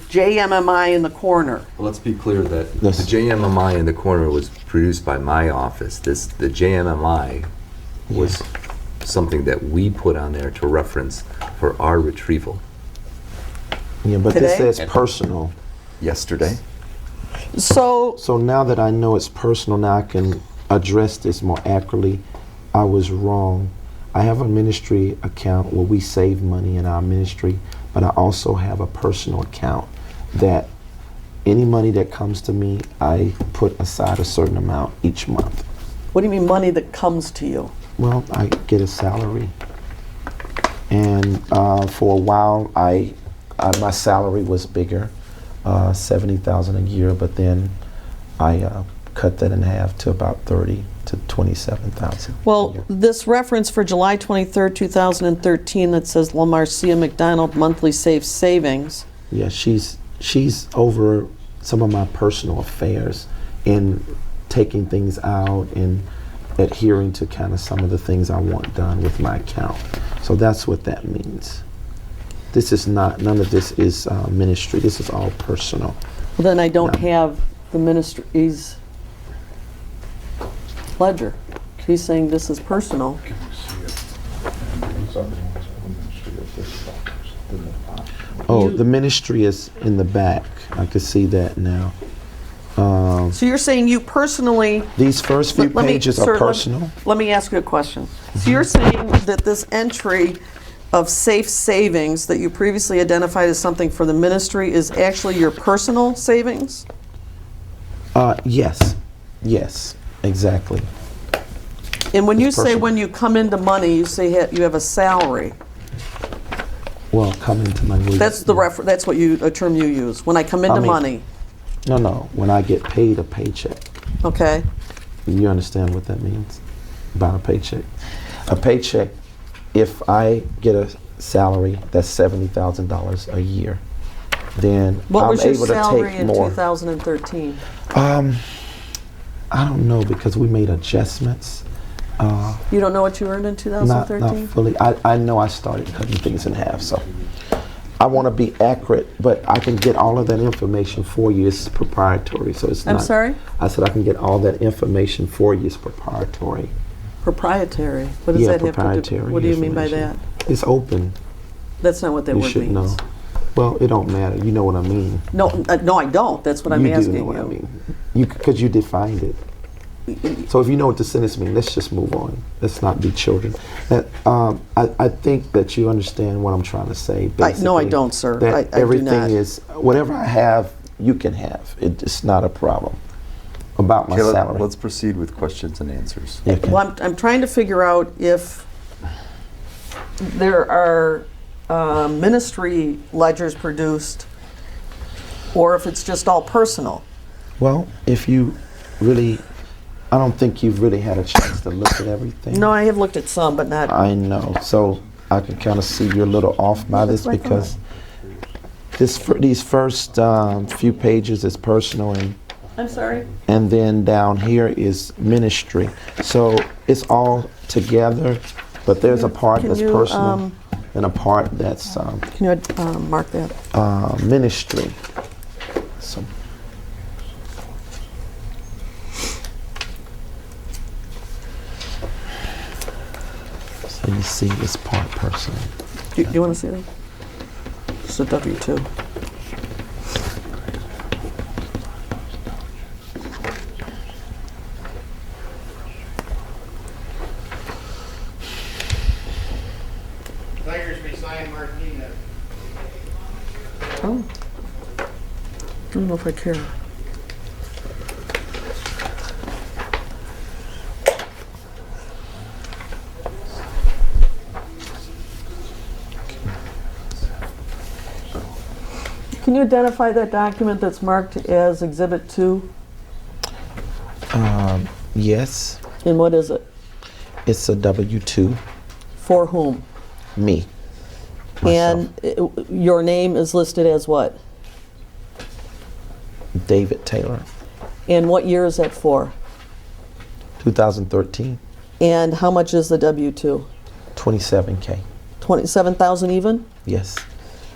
JMMI in the corner. Well, let's be clear that Yes. the JMMI in the corner was produced by my office. The JMMI was something that we put on there to reference for our retrieval Yeah, but this Today? says personal. yesterday. So, So now that I know it's personal, now I can address this more accurately. I was wrong. I have a ministry account where we save money in our ministry, but I also have a personal account that any money that comes to me, I put aside a certain amount each month. what do you mean money that comes to you? Well, I get a salary, and for a while, my salary was bigger, $70,000 a year, but then I cut that in half to about $30,000 to $27,000. Well, this reference for July 23rd, 2013 that says La Marcia McDonald monthly safe savings. Yeah, she's over some of my personal affairs in taking things out and adhering to kind of some of the things I want done with my account. So that's what that means. This is not, none of this is ministry. This is all personal. Well, then I don't No. have the ministry's ledger. He's saying this is personal. Oh, the ministry is in the back. I can see that now. So you're saying you personally, These first few let me- pages sir, are personal. let me ask you a question. So you're saying that this entry of safe savings that you previously identified as something for the ministry is actually your personal savings? Yes, yes, exactly. And when you It's say personal. when you come into money, you say you have a salary. Well, come into my wages. That's the that's what a term you use. When I come into I mean- money, No, when I get paid a paycheck. okay? You understand what that means about a paycheck? A paycheck, if I get a salary that's $70,000 a year, then What I'm was your able to salary take in more. 2013? I don't know because we made adjustments. You don't know what you earned in Not 2013? fully. I know I started cutting things in half, so I want to be accurate, but I can get all of that information for you. It's proprietary, so it's I'm not. sorry? I said I can get all that information for you. It's proprietary. Proprietary. What does Yeah, that have to do? proprietary What do you mean by that? information. It's open. That's not what that You word should means. know. Well, it don't matter. You know what I mean. No, no, I don't. That's what I'm You asking do know what you. I mean. Because you defined it. So if you know what the sentence means, let's just move on. Let's not be children. That I think that you understand what I'm trying to say. Basically, No, I don't, sir. That I do everything not. is whatever I have, you can have. It's not a problem about my Okay, salary. let's proceed with questions and answers. Yeah, okay. Well, I'm trying to figure out if there are ministry ledgers produced or if it's just all personal. Well, if you really, I don't think you've really had a chance to look at everything. No, I have looked at some, but not. I know. So I can kind of see you're a little off by this That's what I because these first few pages is personal I'm sorry? and then down here is ministry. So it's all together, but there's a part Can that's you, personal and a part that's Can you mark that? ministry. So. So you see this part personal. Do you want to see that? It's a W-2. Players beside Martinez. Oh. I don't know if I care. Can you identify that document that's marked as Exhibit 2? Yes, And what is it? it's a W-2. For whom? Me. Myself. And your name is listed as what? David Taylor, And what year is that for? 2013, And how much is the W-2? $27K. 27,000 even? Yes.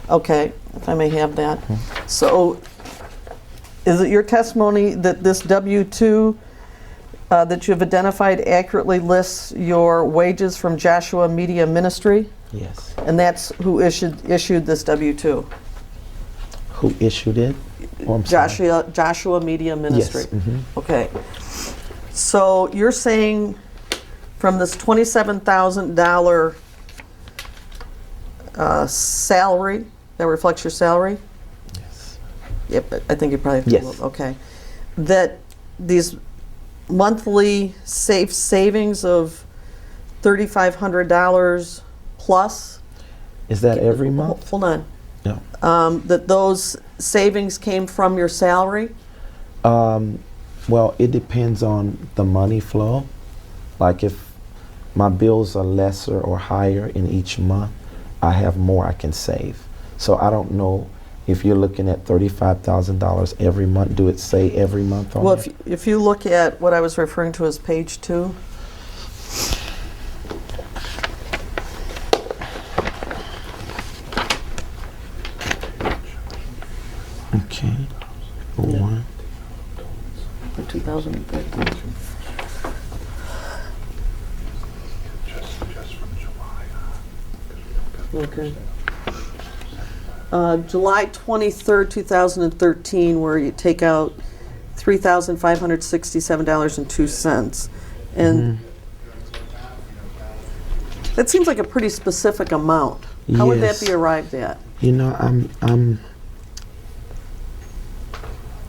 Okay, if I may have that. So, is it your testimony that this W-2 that you've identified accurately lists your wages from Joshua Media Ministry? Yes. And that's who issued this W-2? Who issued it? Oh, I'm sorry. Joshua Media Ministry? Yes. Mhm. Okay. So you're saying from this $27,000 salary, that reflects your salary? Yes. Yep, I think you probably have to Yes. look. Okay. That these monthly safe savings of $3,500 plus, Is that every month? hold on, No. that those savings came from your salary? Well, it depends on the money flow. Like if my bills are lesser or higher in each month, I have more I can save. So I don't know if you're looking at $35,000 every month, do it say every month on Well, it? if you look at what I was referring to as page 2, Okay. One. for 2013. Okay. July 23rd, 2013, where you take out $3,567.02. And that seems like a pretty specific amount. How would that Yes. be arrived at? You know, I'm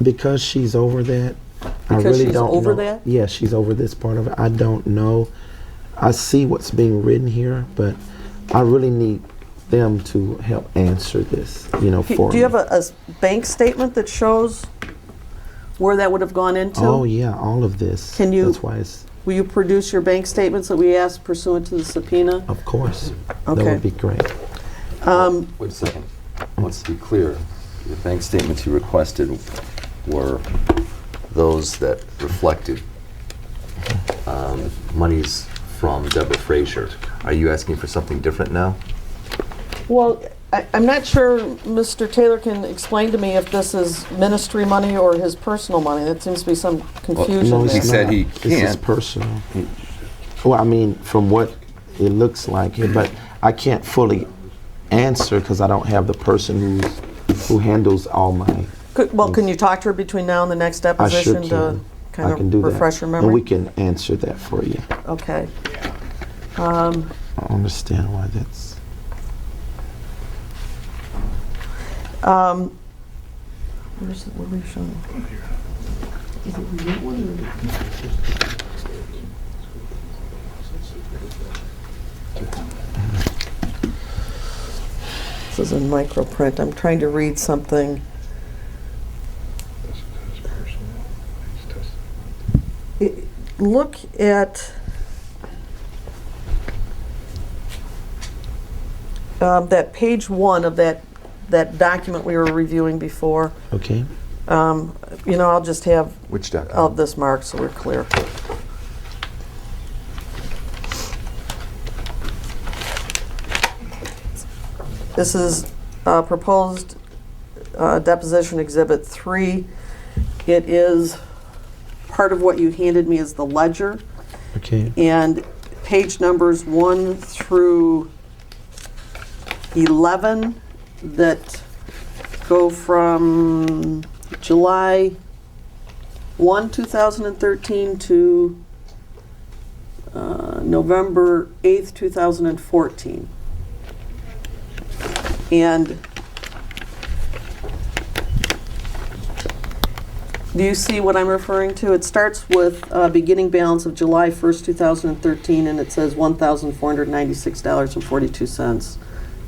because she's over that. I Because really she's don't over know. that? Yeah, she's over this part of it. I don't know. I see what's being written here, but I really need them to help answer this. You know, for Do you have me. a bank statement that shows where that would have gone into? Oh yeah, all of this. Can you- That's why it's. Will you produce your bank statements that we asked pursuant to the subpoena? Of course. That Okay. would be great. Wait a second. Let's be clear. The bank statements you requested were those that reflected monies from Deborah Frazier. Are you asking for something different now? Well, I'm not sure Mr. Taylor can explain to me if this is ministry money or his personal money. There seems to be some confusion No, it's He there. said not. he This is can't. personal. Well, I mean, from what it looks like here, but I can't fully answer because I don't have the person who handles all my. Well, can you talk to her between now and the next I sure deposition to can. kind I can do of refresh that. your And we memory? can answer that for you. Okay. I understand why that's. What are you showing? This is in micro print. I'm trying to read something. Look at that page 1 of that document we were reviewing before. Okay. You know, I'll just have Which document? all of this marked so we're clear. This is proposed deposition exhibit 3. It is part of what you handed me as the ledger, Okay. and page numbers 1 through 11 that go from July 1, 2013 to November 8th, 2014. And do you see what I'm referring to? It starts with beginning balance of July 1st, 2013, and it says $1,496.42.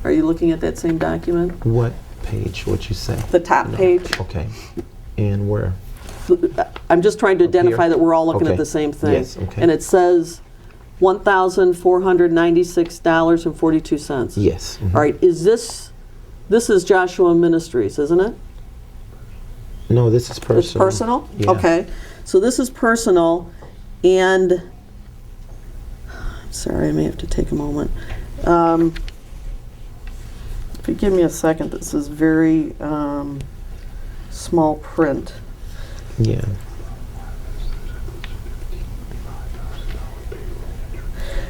Are you looking at that same document? What page? What you say? The top No. page. Okay. And where? I'm just trying to Up here? identify that we're all looking at Okay. the same thing. Yes, okay. And it says $1,496.42. Yes. Mhm. All right, this is Joshua Ministries, isn't it? No, this is personal. It's personal? Yeah. Okay. So this is personal, and I'm sorry, I may have to take a moment. If you give me a second, this is very small print. Yeah.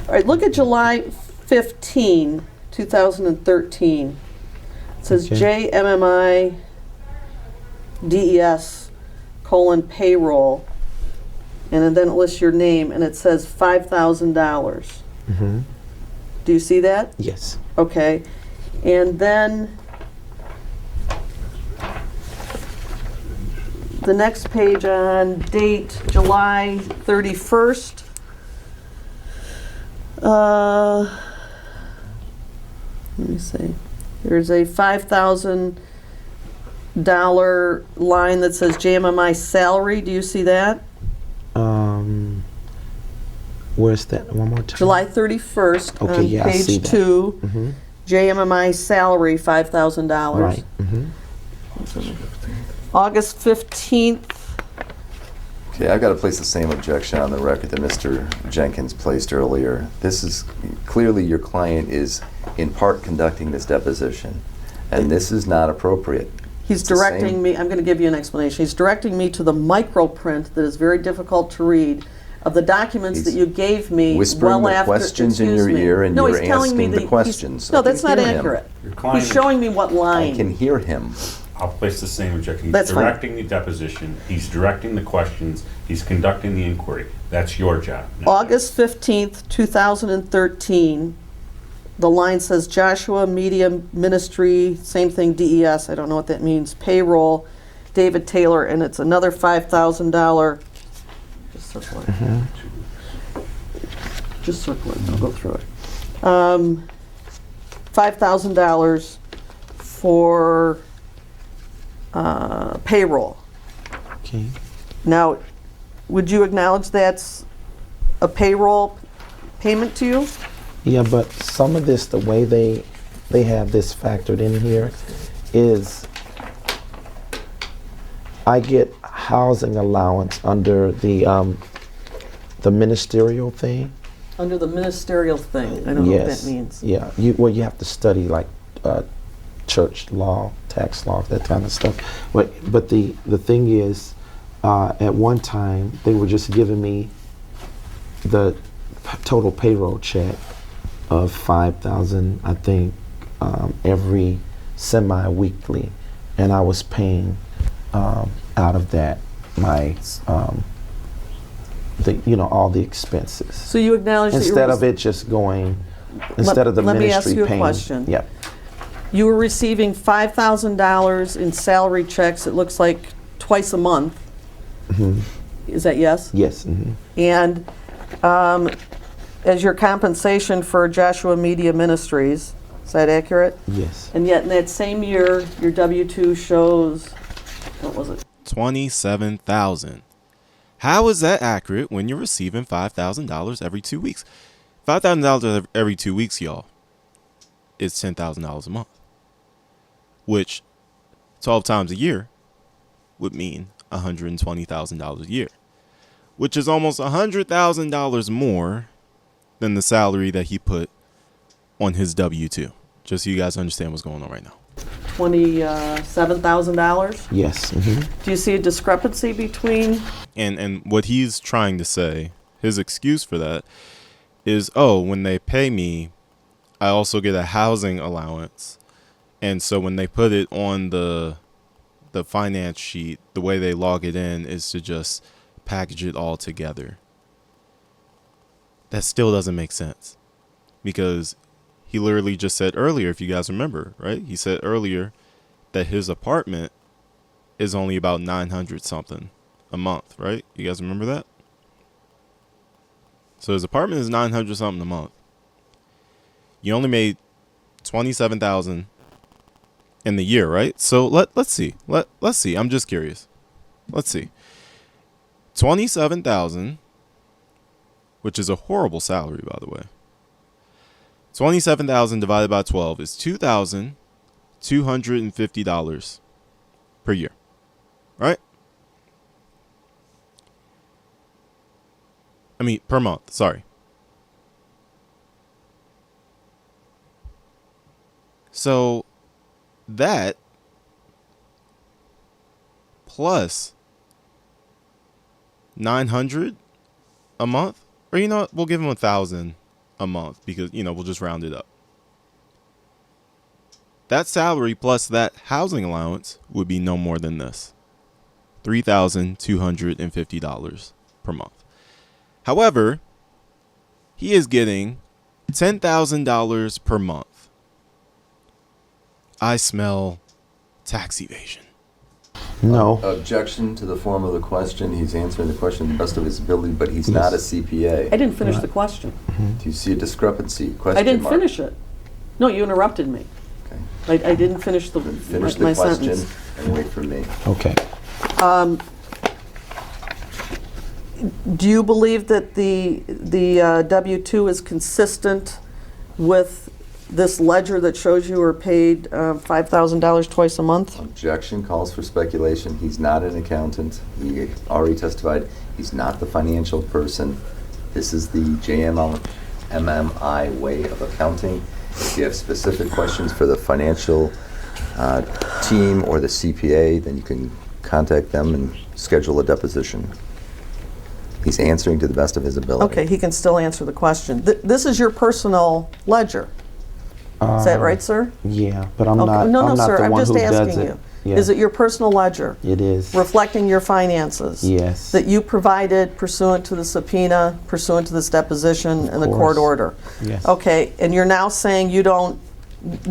All right, look at July 15, 2013. It says Okay. JMMI DES : payroll, and then it lists your name, and it says $5,000. Mm-hmm. Do you see that? Yes. Okay. And then the next page on date July 31st. Let me see. There's a $5,000 line that says JMMI salary. Do you see that? Where's that? One more time. July 31st Okay, on yeah, I see page that. 2. Mm-hmm. JMMI salary $5,000. Right. Mm-hmm. August 15th. Okay, I've got to place the same objection on the record that Mr. Jenkins placed earlier. This is, clearly your client is in part conducting this deposition, and this is not appropriate. He's It's the directing same- me, I'm going to give you an explanation. He's directing me to the microprint that is very difficult to read of the documents that He's you gave me whispering well the after. questions in excuse your me. ear and No, you're he's telling me asking the he's- questions. No, I can that's not hear him. accurate. Your client- He's showing me what line. I can hear him. I'll place the same objection. He's That's fine. directing the deposition, he's directing the questions, he's conducting the inquiry. That's your job. not August 15th, 2013, the line says Joshua Media Ministry, same thing, DES, I don't know what that means, payroll, David Taylor, and it's another $5,000. Just circle it. Just circle it, I'll go through it. $5,000 for payroll. Okay. Now, would you acknowledge that's a payroll payment to you? Yeah, but some of this, the way they have this factored in here, is I get housing allowance under the ministerial thing. Under the ministerial thing, I don't know what that means. Yeah, you have to study like church law, tax law, that kind of stuff. But the thing is, at one time they were just giving me the total payroll check of $5,000, I think, every semi-weekly, and I was paying out of that my all the expenses. So you acknowledge that Instead of it just going, instead of the let me ask ministry you a paying. question. Yeah. you were receiving $5,000 in salary checks, it looks like twice a month. Is that yes? Yes. And as your compensation for Joshua Media Ministries, is that accurate? Yes. And yet in that same year, your W-2 shows, what was it? $27,000. How is that accurate when you're receiving $5,000 every 2 weeks? $5,000 every 2 weeks, y'all, is $10,000 a month, which 12 times a year would mean $120,000 a year, which is almost $100,000 more than the salary that he put on his W-2. Just so you guys understand what's going on right now. $27,000? Yes. Do you see a discrepancy between? And what he's trying to say, his excuse for that is, oh, when they pay me, I also get a housing allowance. And so when they put it on the finance sheet, the way they log it in is to just package it all together. That still doesn't make sense, because he literally just said earlier, if you guys remember, right? He said earlier that his apartment is only about 900 something a month, right? You guys remember that? So his apartment is 900 something a month. You only made 27,000 in the year, right? So let's see. Let's see. I'm just curious. Let's see. 27,000, which is a horrible salary, by the way. 27,000 divided by 12 is $2,250 per year, right? I mean, per month, sorry. So that plus 900 a month, or you know what, we'll give him 1,000 a month because, you know, we'll just round it up. That salary plus that housing allowance would be no more than this, $3,250 per month. However, he is getting $10,000 per month. I smell tax evasion. No. Objection to the form of the question. He's answering the question to the best of his ability, but he's not a CPA. I didn't finish the question. Do you see a discrepancy? Question I didn't mark. finish it. No, you interrupted me. Okay. I didn't finish Finish the my question sentence. and wait for me. Okay. Do you believe that the W-2 is consistent with this ledger that shows you were paid $5,000 twice a month? Objection calls for speculation. He's not an accountant. He already testified he's not the financial person. This is the MMI way of accounting. If you have specific questions for the financial team or the CPA, then you can contact them and schedule a deposition. He's answering to the best of his ability. Okay, he can still answer the question. This is your personal ledger. Is that right, sir? Yeah, but I'm Okay. not. No, I'm not sir, the I'm one just who does asking it. you. Yeah. Is it your personal ledger? It is. Reflecting your finances? Yes. That you provided pursuant to the subpoena, pursuant to this deposition, and the court course. order? Yes. Okay, and you're now saying you don't,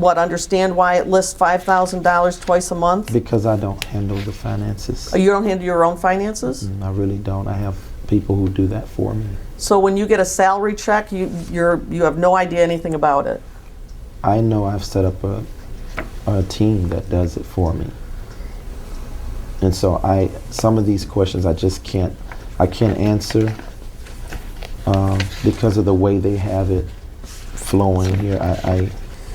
understand why it lists $5,000 twice a month? Because I don't handle the finances. You don't handle your own finances? I really don't. I have people who do that for me. So when you get a salary check, you have no idea anything about it? I know I've set up a team that does it for me. And so some of these questions I just can't answer because of the way they have it flowing here.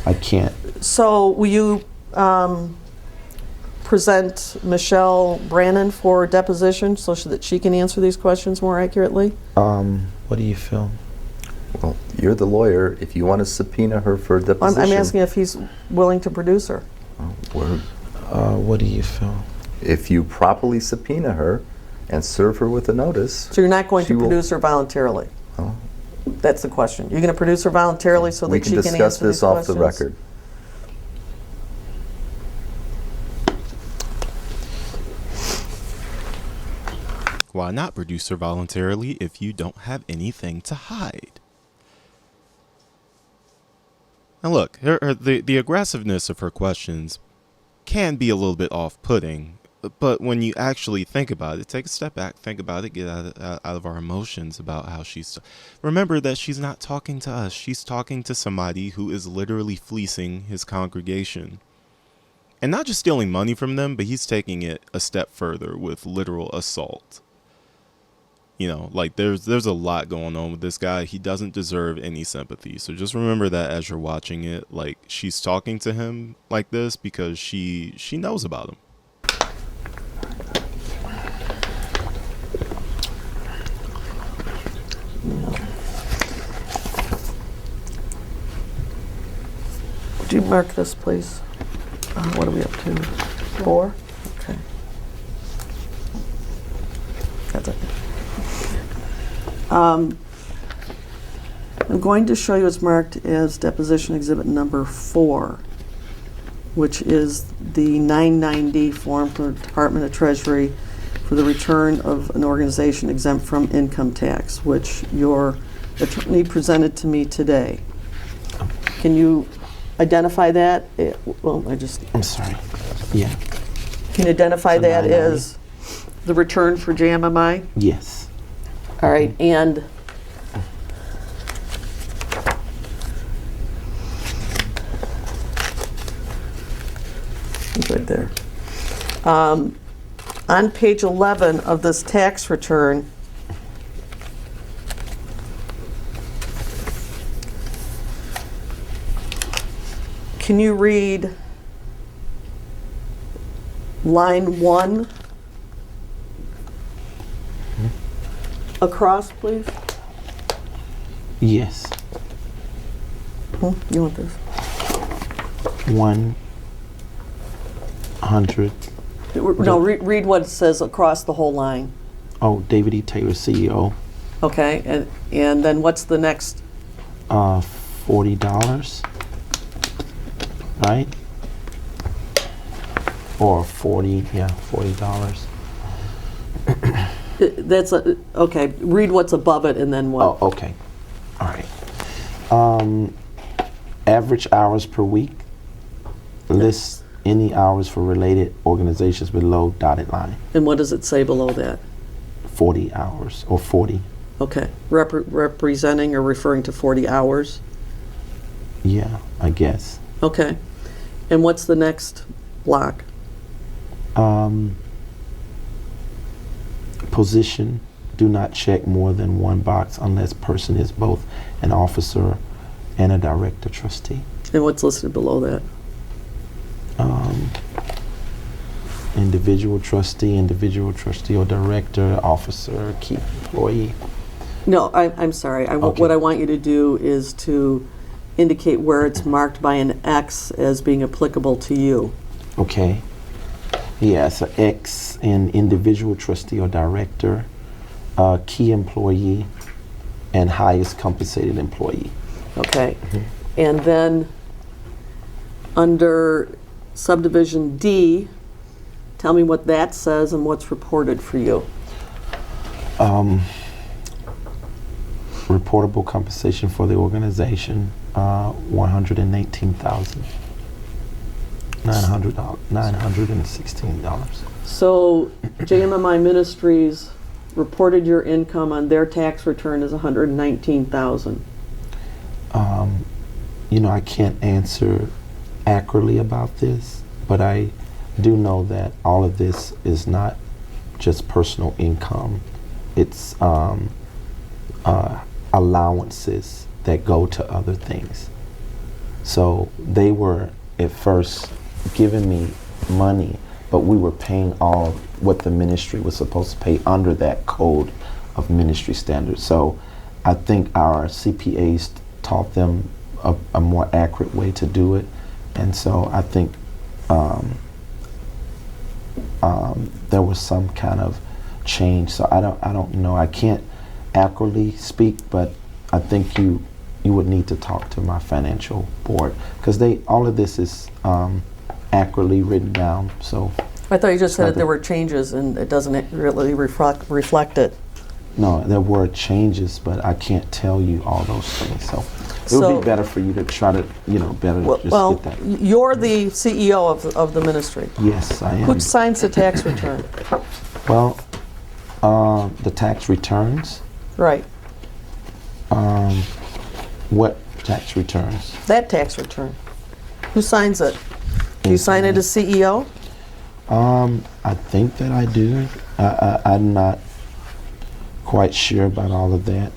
I can't. So will you present Michelle Brannon for deposition so that she can answer these questions more accurately? What do you feel? Well, you're the lawyer. If you want to subpoena her for deposition. I'm asking if he's willing to produce her. What do you feel? If you properly subpoena her and serve her with a notice. So you're not going she to will- produce her voluntarily? Oh. That's the question. You're going to produce her voluntarily so We that can she can discuss answer these this off the questions? record. Why not produce her voluntarily if you don't have anything to hide? Now look, the aggressiveness of her questions can be a little bit off-putting, but when you actually think about it, take a step back, think about it, get out of our emotions about how she's... Remember that she's not talking to us. She's talking to somebody who is literally fleecing his congregation. And not just stealing money from them, but he's taking it a step further with literal assault. You know, like there's a lot going on with this guy. He doesn't deserve any sympathy. So just remember that as you're watching it, like she's talking to him like this because she knows about him. Would you mark this, please? What are we up to? 4? Okay. That's okay. I'm going to show you it's marked as deposition exhibit number 4, which is the 990 form from the Department of Treasury for the return of an organization exempt from income tax, which your attorney presented to me today. Can you identify that? I'm sorry. Yeah. Can you identify So that 990? as the return for JMMI? Yes. All right, and it's right there. On page 11 of this tax return, can you read line 1 across, please? Yes. You want this? 100. No, read what it says across the whole line. Oh, David E. Taylor, CEO. Okay, and then what's the next? $40, right? Or 40, yeah, $40. That's okay. Read what's above it, and then what? Oh, okay. All right. Average hours per week. List any hours for related organizations below dotted line. And what does it say below that? 40 hours or 40. Okay, representing or referring to 40 hours. Yeah, I guess. Okay, and what's the next block? Position. Do not check more than one box unless person is both an officer and a director trustee. And what's listed below that? Individual trustee or director, officer, key employee. No, I'm sorry. Okay. What I want you to do is to indicate where it's marked by an X as being applicable to you. Okay. Yeah, so X in individual trustee or director, key employee, and highest compensated employee. Okay. And then under subdivision D, tell me what that says and what's reported for you. Reportable compensation for the organization, $916. So JMMI Ministries reported your income on their tax return as $119,000. I can't answer accurately about this, but I do know that all of this is not just personal income. It's allowances that go to other things. So they were at first giving me money, but we were paying all what the ministry was supposed to pay under that code of ministry standards. So I think our CPAs taught them a more accurate way to do it. And so I think there was some kind of change. So I don't know. I can't accurately speak, but I think you would need to talk to my financial board because all of this is accurately written down. So I thought you just said that there were changes and it doesn't really reflect it. No, there were changes, but I can't tell you all those things. So it would be better for you to try to, better get that. You're the CEO of the ministry. Yes, I am. Who signs the tax return? Well, the tax returns. Right. What tax returns? That tax return. Who signs it? Do you sign it as CEO? I think that I do. I'm not quite sure about all of that.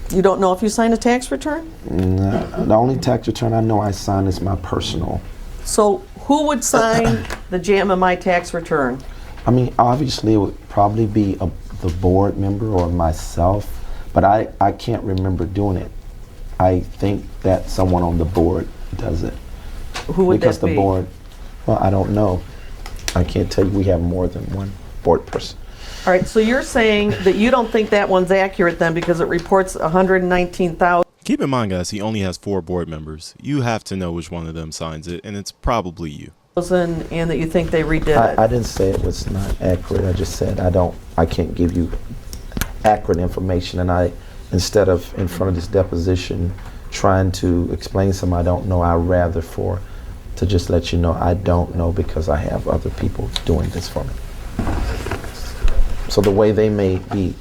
You don't know if you sign a tax return? No, the only tax return I know I sign is my personal. So who would sign the JMMI tax return? I mean, obviously it would probably be the board member or myself, but I can't remember doing it. I think that someone on the board does it. Who would because that be? The board, well, I don't know. I can't tell you we have more than one board person. All right, so you're saying that you don't think that one's accurate then because it reports 119,000. Keep in mind, guys, he only has 4 board members. You have to know which one of them signs it, and it's probably you. And that you think they redid it. I didn't say it was not accurate. I just said I can't give you accurate information, and instead of in front of this deposition trying to explain something I don't know, I'd rather to just let you know I don't know because I have other people doing this for me. So the way they may be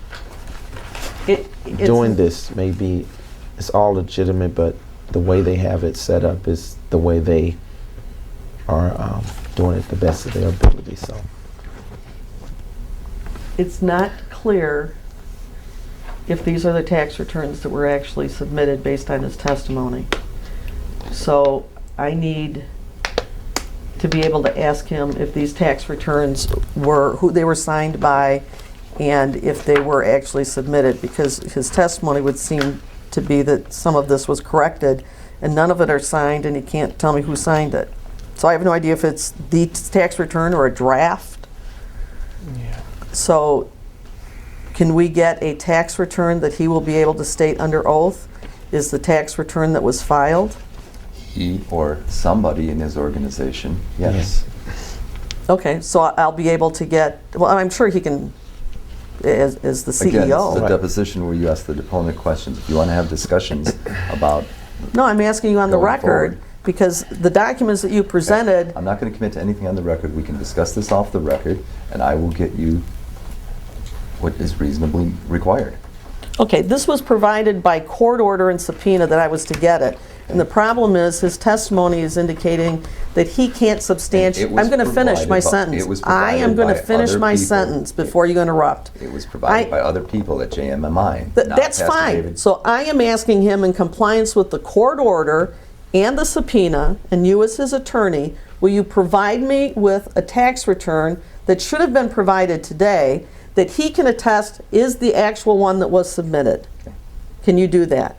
doing this may be, it's all legitimate, but the way they have it set up is the way they are doing it the best of their ability. So it's not clear if these are the tax returns that were actually submitted based on his testimony. So I need to be able to ask him if these tax returns were, who they were signed by, and if they were actually submitted, because his testimony would seem to be that some of this was corrected and none of it are signed, and he can't tell me who signed it. So I have no idea if it's the tax return or a draft. yeah. So can we get a tax return that he will be able to state under oath is the tax return that was filed? He or somebody in his organization, yes. Okay, so I'll be able to get, well, I'm sure he can, as the CEO. Again, this is a Right. deposition where you ask the deponent questions. If you want to have discussions about, No, I'm asking you on the Going record, forward. because the documents that you presented, I'm not going to commit to anything on the record. We can discuss this off the record, and I will get you what is reasonably required. okay, this was provided by court order and subpoena that I was to get it. And the problem is, his testimony is indicating that he can't substantiate. It was I'm going to finish my provided by- sentence. it was I am provided going to by finish other my people. sentence before you interrupt. It was provided I- by other people at JMMI. not That's Pastor fine. David. So I am asking him in compliance with the court order and the subpoena, and you as his attorney, will you provide me with a tax return that should have been provided today that he can attest is the actual one that was submitted? Can you do that?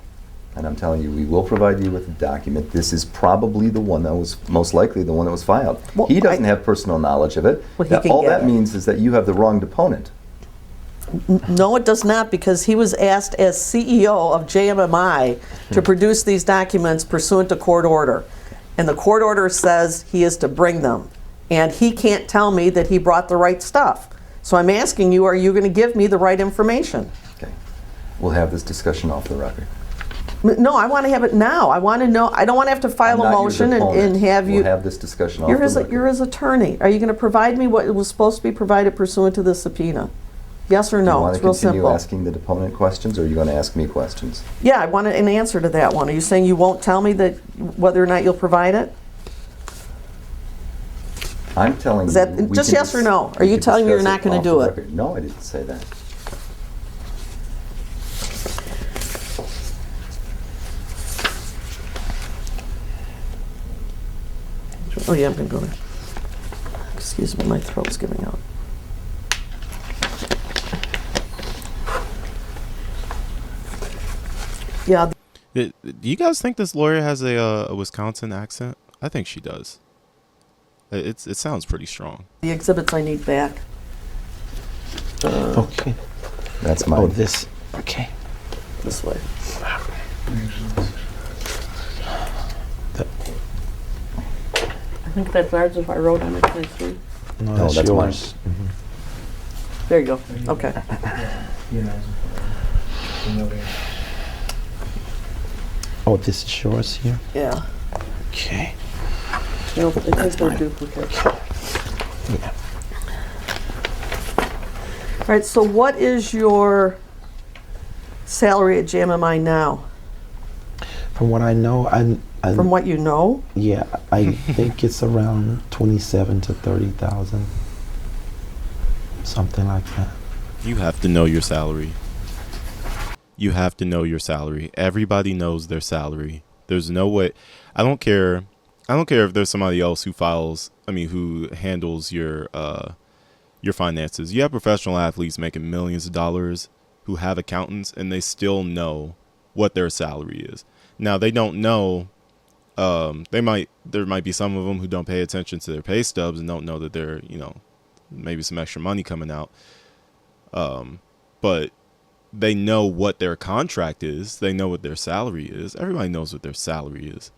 And I'm telling you, we will provide you with a document. This is probably the one that was, most likely the one that was filed. Well, He doesn't have personal knowledge of it. Well, he can All get that it. means is that you have the wrong deponent. No, it does not, because he was asked as CEO of JMMI to produce these documents pursuant to court order. And the court order says he is to bring them. And he can't tell me that he brought the right stuff. So I'm asking you, are you going to give me the right information? Okay. We'll have this discussion off the record. No, I want to have it now. I want to know. I don't want to have to file I'm a not your motion and deponent. have you. We'll have this discussion off You're the his, record. you're his attorney. Are you going to provide me what was supposed to be provided pursuant to the subpoena? Yes or Do you no? want It's to real continue simple. asking the deponent questions, or are you going to ask me questions? Yeah, I want an answer to that one. Are you saying you won't tell me that whether or not you'll provide it? I'm telling Is you. that we just can yes or dis- no? Are we you can telling me you're discuss not gonna off do the it? record. No, I didn't say that. Oh yeah, I'm going to go there. Excuse me, my throat's giving out. Yeah, Do you guys think this lawyer has a Wisconsin accent? I think she does. It sounds pretty strong. the exhibits I need back. Okay. That's mine. Oh, this. Okay. This way. I think that's ours if I wrote on it. Can I see? No, No, that's that's mine. yours. Mhm. There you go. Okay. You know, Oh, this is yours here? Yeah. Okay. No, I think they're duplicates. Yeah. All right, so what is your salary at JMMI now? From what I know, From what you know? yeah, I think it's around 27 to 30,000, something like that. You have to know your salary. You have to know your salary. Everybody knows their salary. There's no way. I don't care if there's somebody else who who handles your finances. You have professional athletes making millions of dollars who have accountants, and they still know what their salary is. Now, they don't know. There might be some of them who don't pay attention to their pay stubs and don't know that they're, maybe some extra money coming out. But they know what their contract is. They know what their salary is. Everybody knows what their salary is.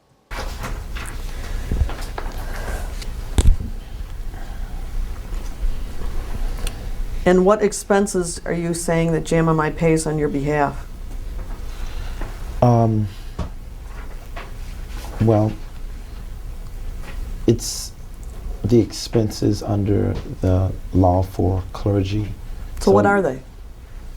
And what expenses are you saying that JMMI pays on your behalf? Well, it's the expenses under the law for clergy. So what are they?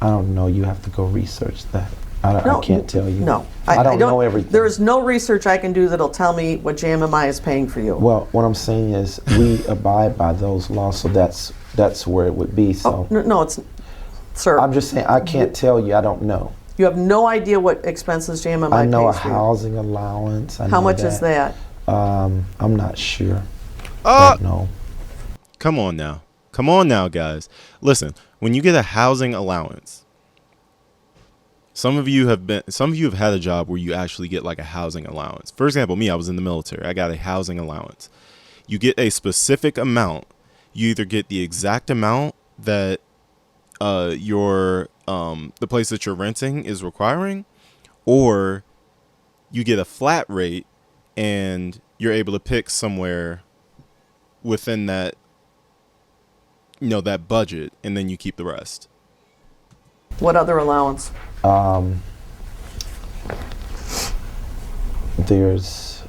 I don't know. You have to go research that. I can't tell you. No. I don't know everything. There is no research I can do that'll tell me what JMMI is paying for you. Well, what I'm saying is we abide by those laws, so that's where it would be. So No, it's, sir, I'm just saying I can't tell you. I don't know. you have no idea what expenses JMMI I know a pays for you. housing allowance. I How know much is that? I'm not sure. No. Come on now, guys. Listen, when you get a housing allowance, some of you have had a job where you actually get like a housing allowance. For example, me, I was in the military. I got a housing allowance. You get a specific amount. You either get the exact amount that the place that you're renting is requiring, or you get a flat rate and you're able to pick somewhere within that that budget, and then you keep the rest. What other allowance? There's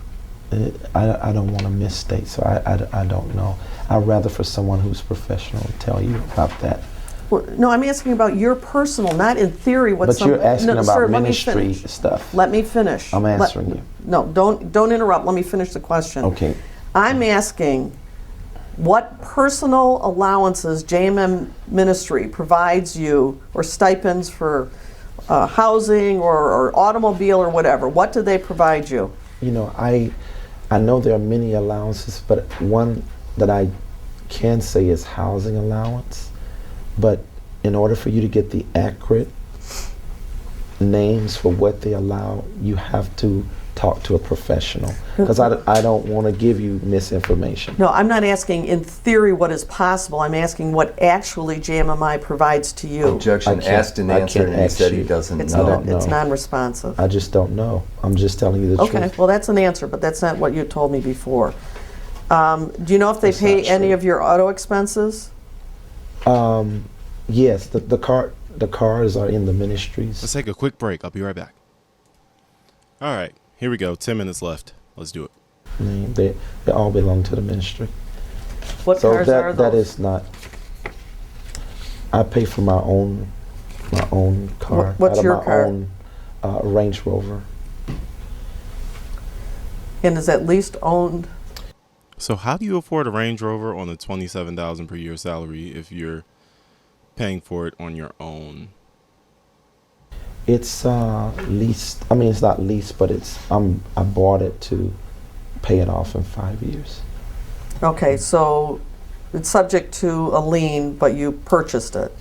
I don't want to misstate, so I don't know. I'd rather for someone who's professional tell you about that. Well, no, I'm asking about your personal, not in theory. What But some, you're asking no, about sir, let me ministry finish. stuff. Let me finish. I'm answering you. No, don't interrupt. Let me finish the question. Okay. I'm asking what personal allowances JMM Ministry provides you, or stipends for housing or automobile or whatever. What do they provide you? you know, I know there are many allowances, but one that I can say is housing allowance. But in order for you to get the accurate names for what they allow, you have to talk to a professional, because I don't want to give you misinformation. No, I'm not asking in theory what is possible. I'm asking what actually JMMI provides to you. Objection, asked and answered, and he said he doesn't It's know. it's non-responsive. I just don't know. I'm just telling you the Okay, truth. well, that's an answer, but that's not what you told me before. Do you know if they That's pay not any true. of your auto expenses? Yes, the cars are in the ministries. Let's take a quick break. I'll be right back. All right, here we go. 10 minutes left. Let's do it. They all belong to the ministry. What So cars are that those? is not. I pay for my own car. What's out of your my car? own Range Rover. And is that leased, owned? So how do you afford a Range Rover on a $27,000 per year salary if you're paying for it on your own? It's leased. I mean, it's not leased, but it's. I bought it to pay it off in 5 years. Okay, so it's subject to a lien, but you purchased it.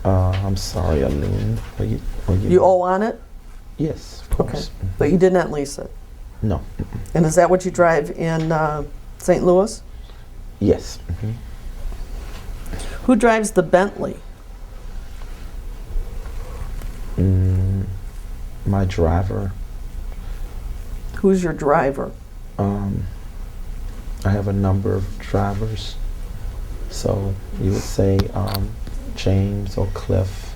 I'm sorry, Aline. You owe on it? Yes, of Okay, course. but you did not lease it. No. And is that what you drive in St. Louis? Yes. Who drives the Bentley? My driver. Who's your driver? I have a number of drivers. So you would say James or Cliff,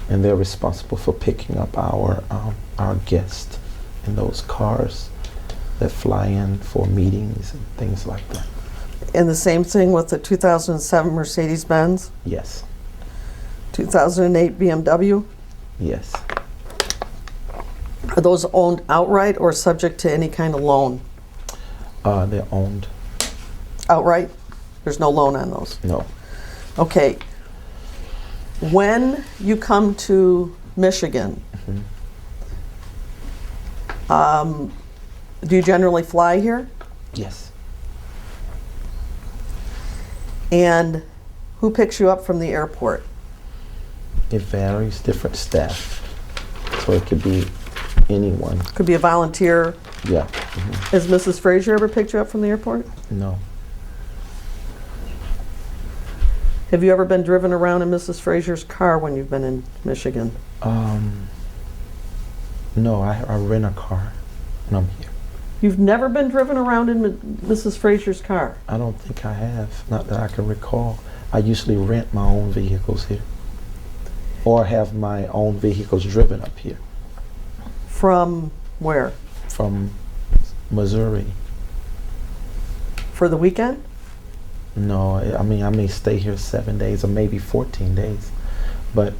and they're responsible for picking up our guests in those cars that fly in for meetings and things like that. And the same thing with the 2007 Mercedes-Benz, Yes, 2008 BMW? yes. Are those owned outright or subject to any kind of loan? They're owned. Outright? There's no loan on those? No. Okay. When you come to Michigan, do you generally fly here? Yes. And who picks you up from the airport? It varies, different staff. So it could be anyone. Could be a volunteer. Yeah. Has Mrs. Frazier ever picked you up from the airport? No. Have you ever been driven around in Mrs. Frazier's car when you've been in Michigan? No, I rent a car when I'm here. You've never been driven around in Mrs. Frazier's car? I don't think I have, not that I can recall. I usually rent my own vehicles here, or have my own vehicles driven up here From where? from Missouri. For the weekend? No, I mean, I may stay here 7 days or maybe 14 days, but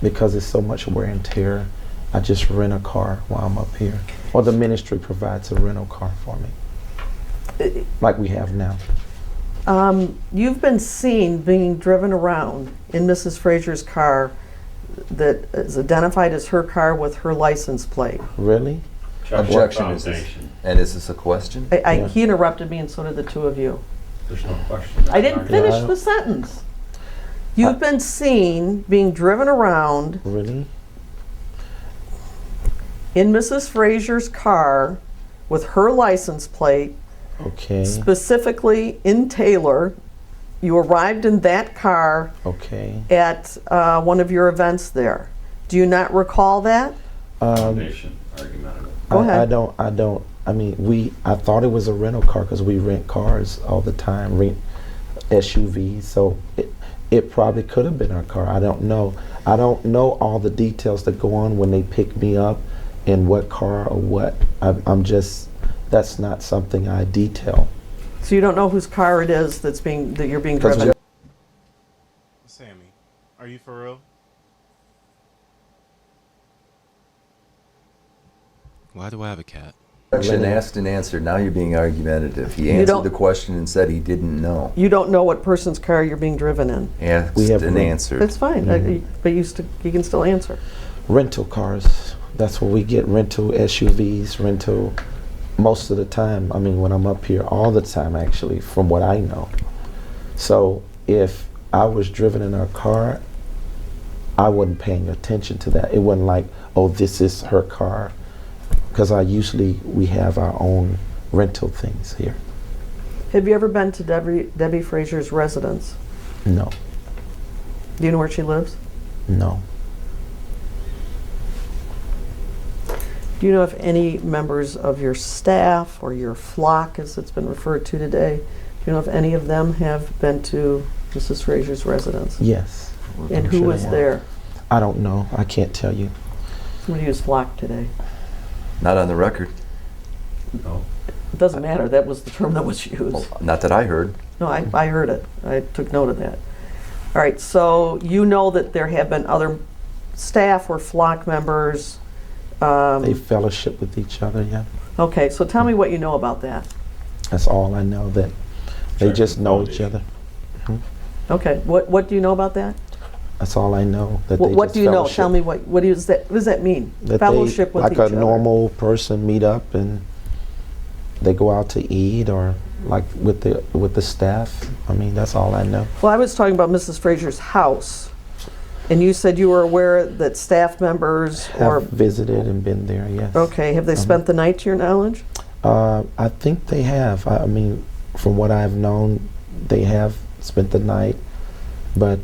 because it's so much wear and tear, I just rent a car while I'm up here. Or the ministry provides a rental car for me, like we have now. You've been seen being driven around in Mrs. Frazier's car that is identified as her car with her license plate. Really? Objection, is this, and is this a question? Yeah. He interrupted me and so did the two of you. There's no question. I didn't finish the sentence. You've been seen being driven around Really? in Mrs. Frazier's car with her license plate, Okay. specifically in Taylor. You arrived in that car Okay. at one of your events there. Do you not recall that? Foundation, argumentative. Go ahead. I don't. I mean, I thought it was a rental car because we rent cars all the time, rent SUVs. So it probably could have been our car. I don't know. I don't know all the details that go on when they pick me up in what car or what. I'm just, that's not something I detail. So you don't know whose car it is that you're being driven? Sammy, are you for real? Why do I have a cat? Objection, asked and answered. Now you're being argumentative. He You answered don't- the question and said he didn't know. You don't know what person's car you're being driven in. Asked We have and rent- answered. That's fine, but you can still answer. Rental cars. That's where we get rental SUVs, rental most of the time. I mean, when I'm up here, all the time actually, from what I know. So if I was driven in her car, I wasn't paying attention to that. It wasn't like, oh, this is her car, because we have our own rental things here. Have you ever been to Debbie Frazier's residence? No, Do you know where she lives? no. Do you know if any members of your staff or your flock, as it's been referred to today, do you know if any of them have been to Mrs. Frazier's residence? Yes. And I'm who sure was they have. there? I don't know. I can't tell you. Somebody used flock today. Not on the record. No. It doesn't matter. That was the term that was used. Well, not that I heard. No, I heard it. I took note of that. All right, so you know that there have been other staff or flock members. They fellowship with each other, yeah. Okay, so tell me what you know about that. That's all I know, that they just know each other. Okay, what do you know about that? That's all I know. That they What just do you know? fellowship. Tell me what does that mean? That Fellowship they, with like each a other. normal person, meet up and they go out to eat, or like with the staff. I mean, that's all I know. Well, I was talking about Mrs. Frazier's house, and you said you were aware that staff members or Have visited and been there, yes. okay, have they spent the night to your knowledge? I think they have. I mean, from what I've known, they have spent the night, but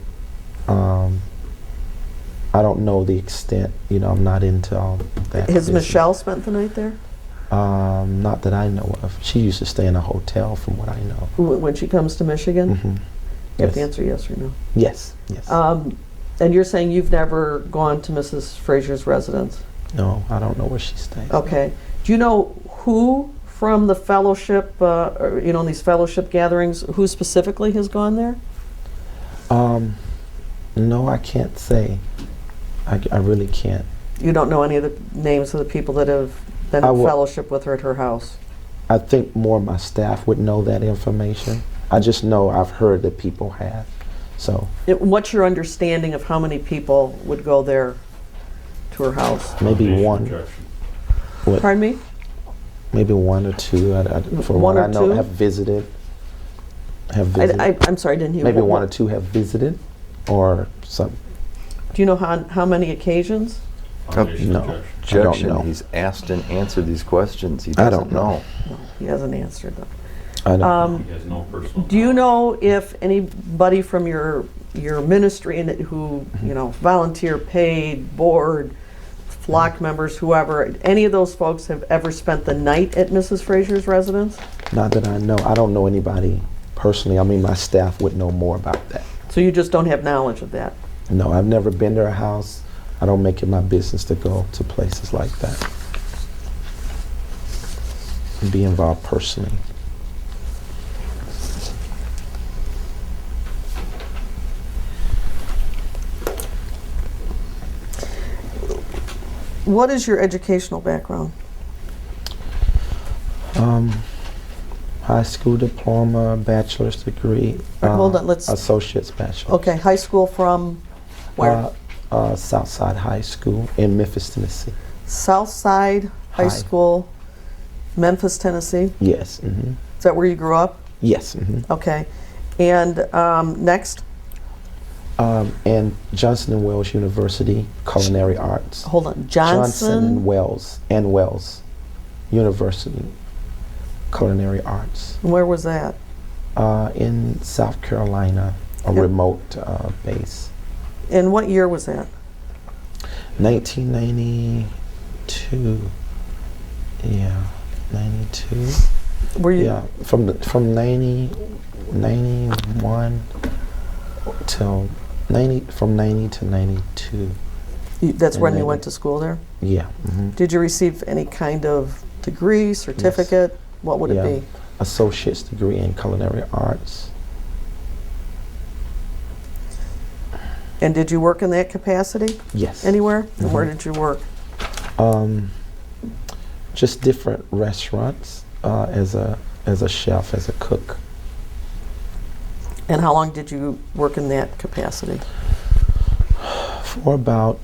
I don't know the extent. You know, I'm not into all that. Has business. Michelle spent the night there Not that I know of. She used to stay in a hotel, from what I know. when she comes to Michigan? Mhm. You have to Yes. answer yes or no. Yes. Yes. And you're saying you've never gone to Mrs. Frazier's residence? No, I don't know where she stays. Okay. Do you know who from the fellowship, or, you know, in these fellowship gatherings, who specifically has gone there? No, I can't say. I really can't. You don't know any of the names of the people that have been I in will- fellowship with her at her house? I think more of my staff would know that information. I just know I've heard that people have. So What's your understanding of how many people would go there to her house? maybe Foundation one. objection. What, Pardon me? maybe one or two. From One what or I know, two? have visited. Have visited. I'm sorry, I didn't hear. Maybe one or two have visited, or some. Do you know how many occasions? Foundation no. objection. I don't Objection. know. He's asked and answered these questions. He I doesn't don't know. No, he hasn't answered them. I don't. He has no personal. Do you know if anybody from your ministry in it who, you know, volunteer, paid, board, flock members, whoever, any of those folks have ever spent the night at Mrs. Frazier's residence? Not that I know. I don't know anybody personally. I mean, my staff would know more about that. So you just don't have knowledge of that? No, I've never been to her house. I don't make it my business to go to places like that and be involved personally. What is your educational background? High school diploma, bachelor's degree. Hold on, let's- Associate's bachelor. Okay, high school from where? Southside High School in Memphis, Tennessee. Southside High High. School, Memphis, Tennessee. Yes. Mm-hmm. Is that where you grew up? Yes. Mm-hmm. Okay. And next, And Johnson and Wales University, Culinary Arts. hold on, and Johnson. Wells University, Culinary Arts. Where was that? In South Carolina, a Yep. remote base. And what year was that? 1992. Yeah, 92. Were you? Yeah, from 91 till 90, from 90 to 92. That's And when you then- went to school there? Yeah. Mm-hmm. Did you receive any kind of degree, certificate? What would Yeah. it be? Associate's degree in culinary arts. And did you work in that capacity Yes. anywhere? And where Mhm. did you work? Just different restaurants as a chef, as a cook. And how long did you work in that capacity? For about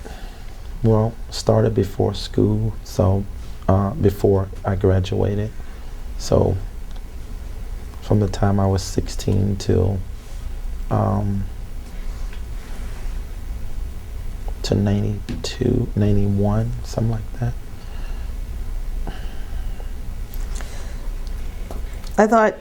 Well, started before school, so before I graduated. So from the time I was 16 till to 92, 91, something like that. I thought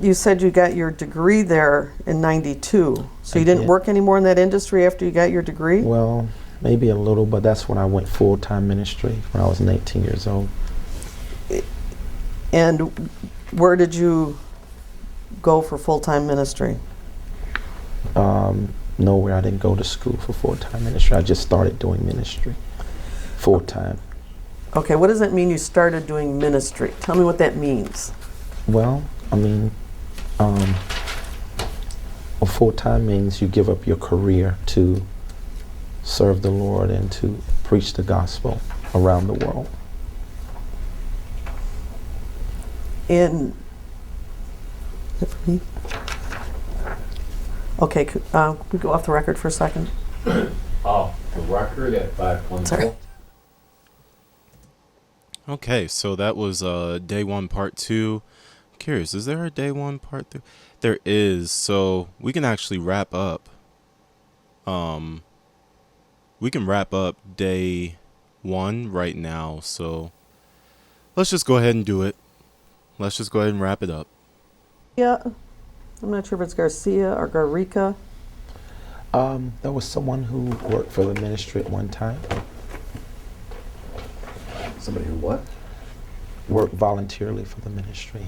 you said you got your degree there in 92. So you didn't did. work anymore in that industry after you got your degree? Well, maybe a little, but that's when I went full-time ministry when I was 18 years old. And where did you go for full-time ministry? Nowhere. I didn't go to school for full-time ministry. I just started doing ministry full-time. Okay, what does that mean you started doing ministry? Tell me what that means. Well, I mean, full-time means you give up your career to serve the Lord and to preach the gospel around the world. In okay, can we go off the record for a second? Oh, the record at 5:24. Sorry. Okay, so that was day one, part two. I'm curious, is there a day one, part three? There is, so we can actually wrap up. We can wrap up day one right now, so let's just go ahead and do it. Let's just go ahead and wrap it up. Yeah, I'm not sure if it's Garcia or Garrica. There was someone who worked for the ministry at one time, Somebody who what? worked voluntarily for the ministry.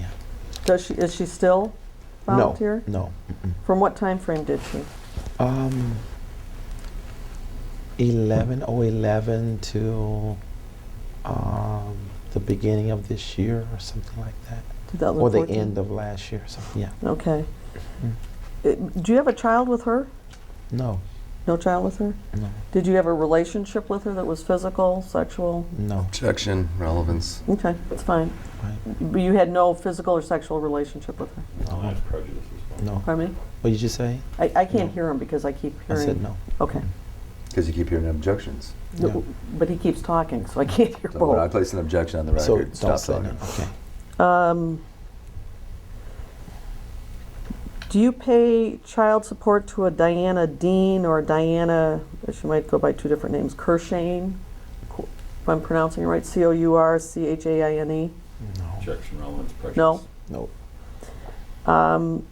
Is she still volunteer? No. From what time frame did she? 11 to the beginning of this year or something like that. Or the 2014? end of last year or something, yeah. Okay. Do you have a child with her? No, No child with her? no, Did you have a relationship with her that was physical, sexual? no. Objection, relevance. Okay, that's fine. Right. But you had no physical or sexual relationship with her? Oh, that's prejudice as well. No. Pardon me? What did you say? I can't hear him because I keep I hearing. said no. Okay. Because you keep hearing objections. Yeah. But he keeps talking, so I can't hear So when I both. place an objection on the So record, don't stop say talking. no. Okay. Do you pay child support to a Diana Dean or Diana, she might go by two different names, Kershane, if I'm pronouncing it right, Courchaine? No. Objection, relevance, prejudice. No? No.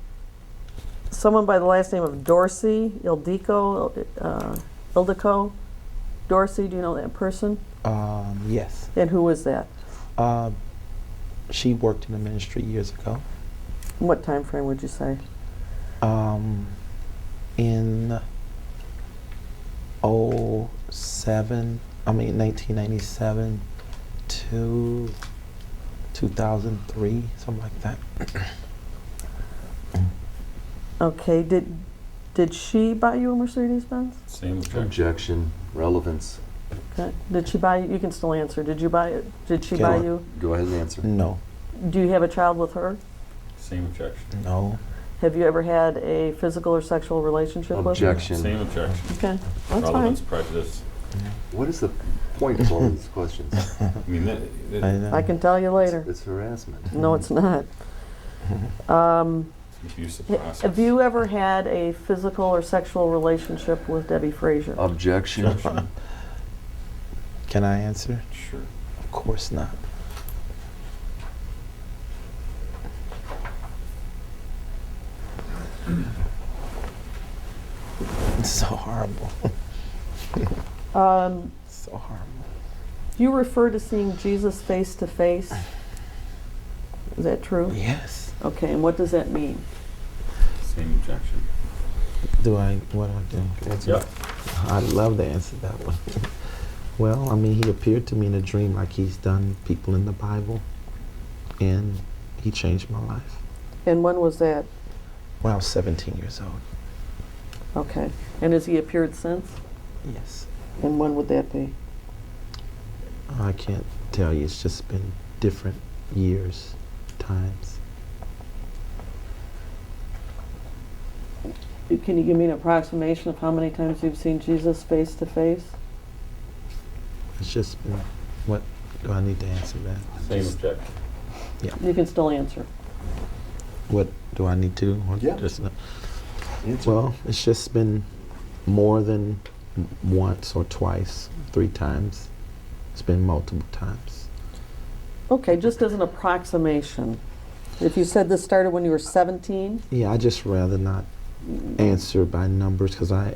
Someone by the last name of Dorsey, Ildiko, Dorsey, do you know that person? Yes. And who was that? She worked in the ministry years ago. What time frame would you say? In 1997 to 2003, something like that. Okay, did she buy you a Mercedes-Benz? Same objection. Objection, relevance. Okay. Did she buy you? You can still answer. Did you buy it? Did she Can buy I- you? Go ahead and answer. No. Do you have a child with her? Same objection. No. Have you ever had a physical or sexual relationship with her? Objection. Same objection. Okay, that's Relevance, fine. prejudice. What is the point of all these questions? I mean, I know. I can tell you later. It's harassment. No, it's not. abuse of process. Have you ever had a physical or sexual relationship with Debbie Frazier? Objection. Can I answer? Sure. Of course not. It's so horrible. So horrible. Do you refer to seeing Jesus face to face? Is that true? Yes. Okay, and what does that mean? Same objection. What do I do? Answer. Yep. I'd love to answer that one. Well, I mean, he appeared to me in a dream like he's done people in the Bible, and he changed my life And when was that? when I was 17 years old. Okay. And has he appeared since? Yes. And when would that be? I can't tell you. It's just been different years, times. Can you give me an approximation of how many times you've seen Jesus face to face? It's just been, what, do I need to answer that? Same objection. You can still answer. What do I need to? Or Yeah. just well, it's just been more than once or twice, 3 times. It's been multiple times. Okay, just as an approximation. If you said this started when you were 17, Yeah, I just rather not answer by numbers because I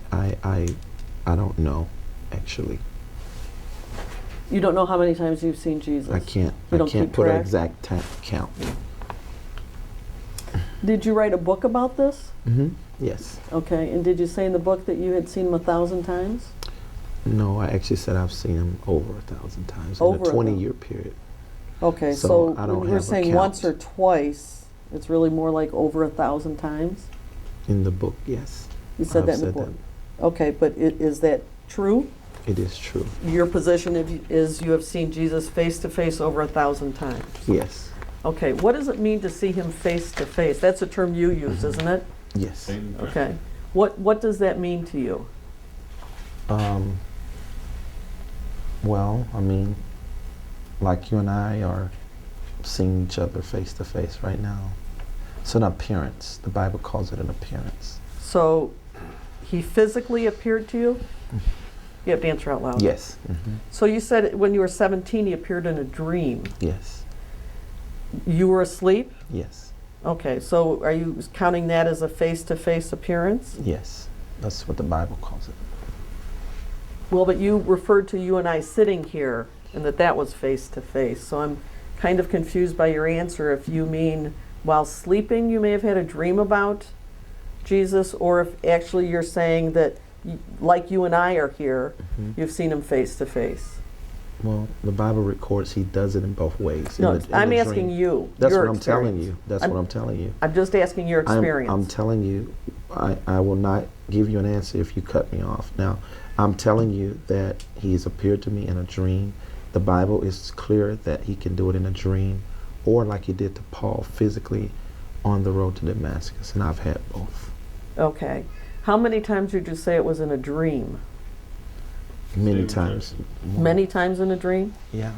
don't know, actually. you don't know how many times you've seen Jesus. I can't You don't keep put an track? exact count. Did you write a book about this? Yes. Okay, and did you say in the book that you had seen him 1,000 times? No, I actually said I've seen him over 1,000 times Over in a a 20-year period. Okay, So so I don't when you were have a saying count. once or twice, it's really more like over 1,000 times? In the book, yes. You said I've that in the said book? Okay, but is that true? It is true. Your position is you have seen Jesus face to face over 1,000 times. Yes. Okay, what does it mean to see him face to face? That's a term you use, isn't it? Yes. Same objection. Okay. What does that mean to you? Well, I mean, like you and I are seeing each other face to face right now. It's an appearance. The Bible calls it an appearance. So he physically appeared to you? You have to answer out loud. Yes. So you said when you were 17 he appeared in a dream. Yes. You were asleep? Yes. Okay, so are you counting that as a face-to-face appearance? Yes. That's what the Bible calls it. Well, but you referred to you and I sitting here and that was face-to-face. So I'm kind of confused by your answer if you mean while sleeping you may have had a dream about Jesus, or if actually you're saying that like you and I are here, you've seen him face-to-face. Well, the Bible records he does it in both ways. No, in I'm the asking dream. you. That's your what I'm telling experience. you. That's what I'm telling you. I'm just asking your experience. I'm telling you, I will not give you an answer if you cut me off. Now, I'm telling you that he's appeared to me in a dream. The Bible is clear that he can do it in a dream, or like he did to Paul, physically on the road to Damascus, and I've had both. Okay. How many times did you say it was in a dream? Many Same times. Many times in a dream? Yeah.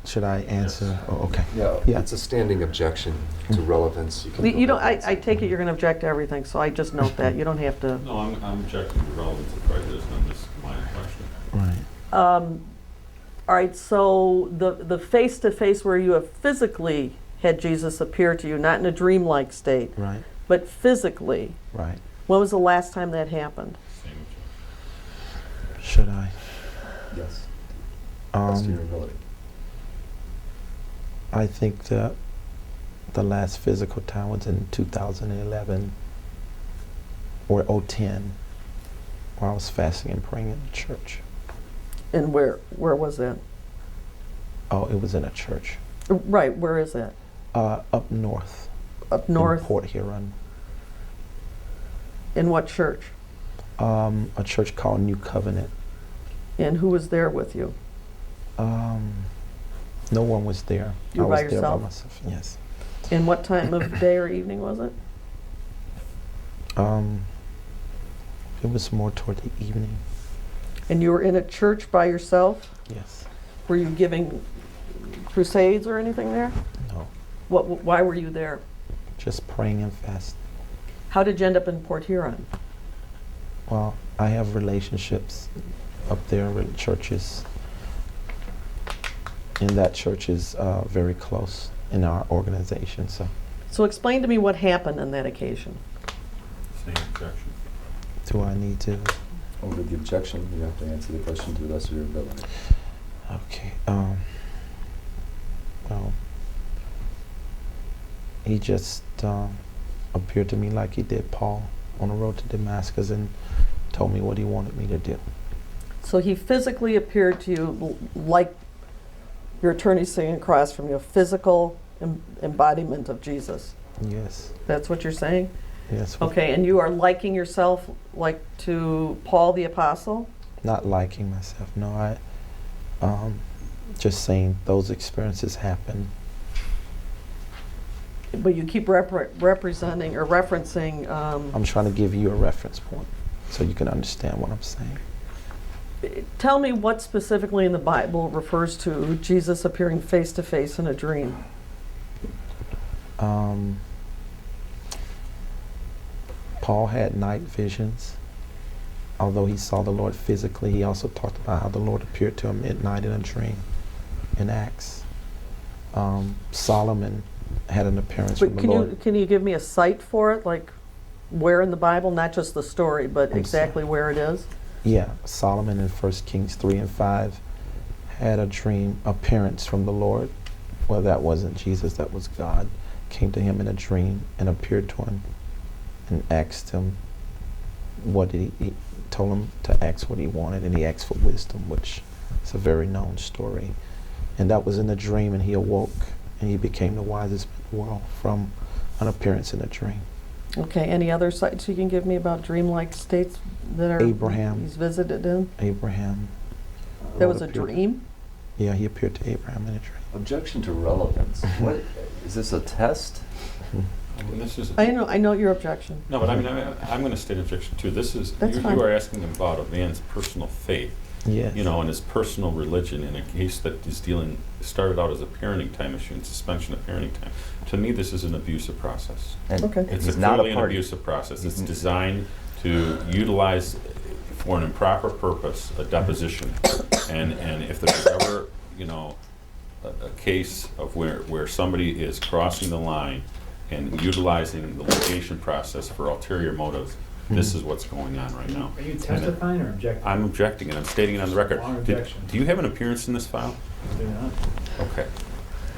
Should I answer? Oh, okay. Yeah, Yeah. it's a standing objection to relevance. You can You go don't. back and I see. take it you're going to object to everything, so I just note that. You don't have to. No, I'm objecting to relevance of prejudice on this line of question. Right. All right. So the face to face where you have physically had Jesus appear to you, not in a dreamlike state, Right. but physically. Right. When was the last time that happened? Same objection. Should I? Yes, best to your Um, ability. I think that the last physical time was in 2011 or 2010, where I was fasting and praying in the church. And where was that? Oh, it was in a church Right. Where is that? up north, Up in north. Port Huron. In what church? A church called New Covenant. And who was there with you? No one was there. You I by was there by yourself? myself. Yes. And what time of day or evening was it? It was more toward the evening. And you were in a church by yourself? Yes. Were you giving crusades or anything there? No. Why were you there? Just praying and fasting. How did you end up in Port Huron? Well, I have relationships up there with churches, and that church is very close in our organization. So, So explain to me what happened on that occasion. Same objection. do I need to? Over the objection, you have to answer the question to the best of your ability. Okay. Well, he just appeared to me like he did Paul on the road to Damascus and told me what he wanted me to do. So he physically appeared to you like your attorney sitting across from you, a physical embodiment of Jesus. Yes. That's what you're saying? Yes. Okay, and you are liking yourself like to Paul the Apostle? Not liking myself. No, I just saying those experiences happen. But you keep representing or referencing. I'm trying to give you a reference point so you can understand what I'm saying. Tell me what specifically in the Bible refers to Jesus appearing face to face in a dream. Paul had night visions. Although he saw the Lord physically, he also talked about how the Lord appeared to him at night in a dream in Acts. Solomon had an appearance But from the Lord. can you give me a site for it, like where in the Bible, not just the story, but exactly where it is? Yeah, Solomon in 1 Kings 3 and 5 had a dream appearance from the Lord. Well, that wasn't Jesus, that was God. Came to him in a dream and appeared to him and asked him what did he told him to ask what he wanted, and he asked for wisdom, which is a very known story. And that was in a dream, and he awoke and he became the wisest man in the world from an appearance in a dream. Okay, any other sites you can give me about dreamlike states that are Abraham. he's visited in? Abraham. That was a appeared- dream? Yeah, he appeared to Abraham in a dream. Objection to relevance. What, is this a test? I mean, this is. I know your objection. No, but I mean, I'm going to state objection too. This is, That's you fine. are asking about a man's personal faith, Yes. you know, and his personal religion in a case that is started out as a parenting time issue and suspension of parenting time. To me, this is an abusive process. And Okay. It's he's not clearly a an party. abusive process. It's Mhm. designed to utilize for an improper purpose a deposition. And if there's ever, you know, a case of where somebody is crossing the line and utilizing the litigation process for ulterior motives, this is what's going on right now. Are you testifying or objecting? I'm objecting, and I'm stating it on the record. Strong Did- objection. Do you have an appearance in this file? Do not. Okay,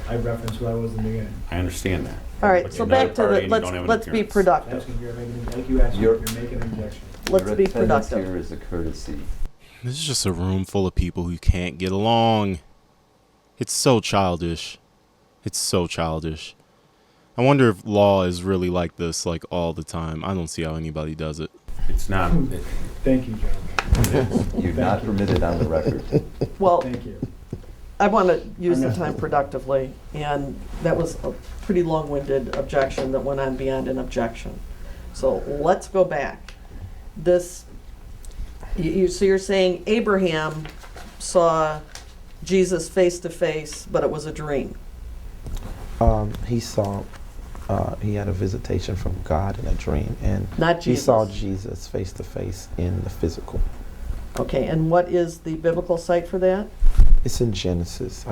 I referenced who I was in the beginning. I understand that. All right, But so you're not a back to party the, and you don't have an let's be appearance. productive. Asking you're making, like you asked, me, You're- you're making an objection. Let's Your be attendance productive. here is a courtesy. This is just a room full of people who can't get along. It's so childish. It's so childish. I wonder if law is really like this, like all the time. I don't see how anybody does it. It's not, Thank you, gentlemen. You're not permitted on the record. Well, Thank you. I want to use the I'm not- time productively, and that was a pretty long-winded objection that went on beyond an objection. So let's go back. This, so you're saying Abraham saw Jesus face to face, but it was a dream. He saw, he had a visitation from God in a dream, and Not he saw Jesus. Jesus face to face in the physical. Okay, and what is the biblical site for that? It's in Genesis.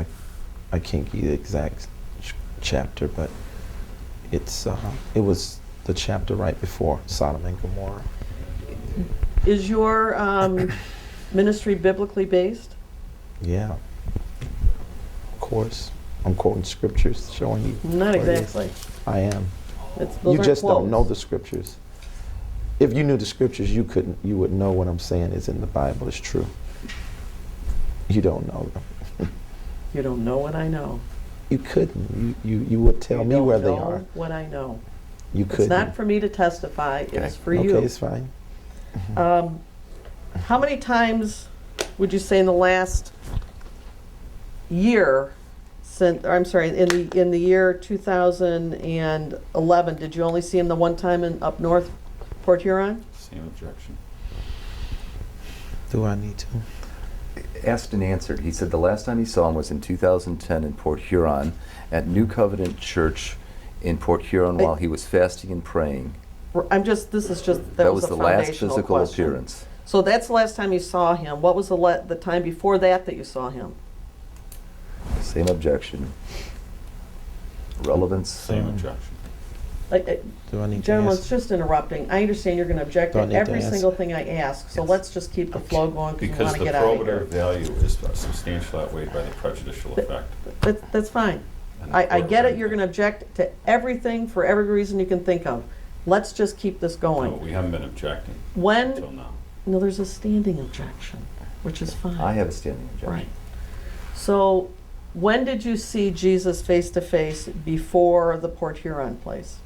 I can't give you the exact chapter, but it's it was the chapter right before Sodom and Gomorrah. Is your ministry biblically based? Yeah. Of course. I'm quoting scriptures showing you. Not what it is. exactly. I am. Those You aren't just don't know quotes. the scriptures. If you knew the scriptures, you would know what I'm saying is in the Bible is true. You don't know them. You don't know what I know. You couldn't. You would tell me where they You don't are. know what I know. You It's couldn't. not for me to testify, it's for okay, you. it's fine. How many times would you say in the last year, in the year 2011, did you only see him the one time in up north, Port Huron? same objection. Do I need to? Asked and answered. He said the last time he saw him was in 2010 in Port Huron at New Covenant Church in Port Huron while he was fasting and praying. This is just, That was a the last foundational physical question. appearance. So that's the last time you saw him. What was the time before that you saw him? Same objection. Relevance. Same objection. Do I need Gentlemen, to it's ask? just interrupting. I understand you're going to object Do I to need to every ask? single thing I ask, so Yes. let's just keep the flow going because we Because want the to get out of here. probative value is substantially outweighed by the prejudicial effect. That's fine. And the I court get it, will- you're going to object to everything for every reason you can think of. Let's just keep this No, going. we haven't been objecting until When, now. no, there's a standing objection, which is fine. I have a standing objection. Right. So, when did you see Jesus face to face before the Port Huron place?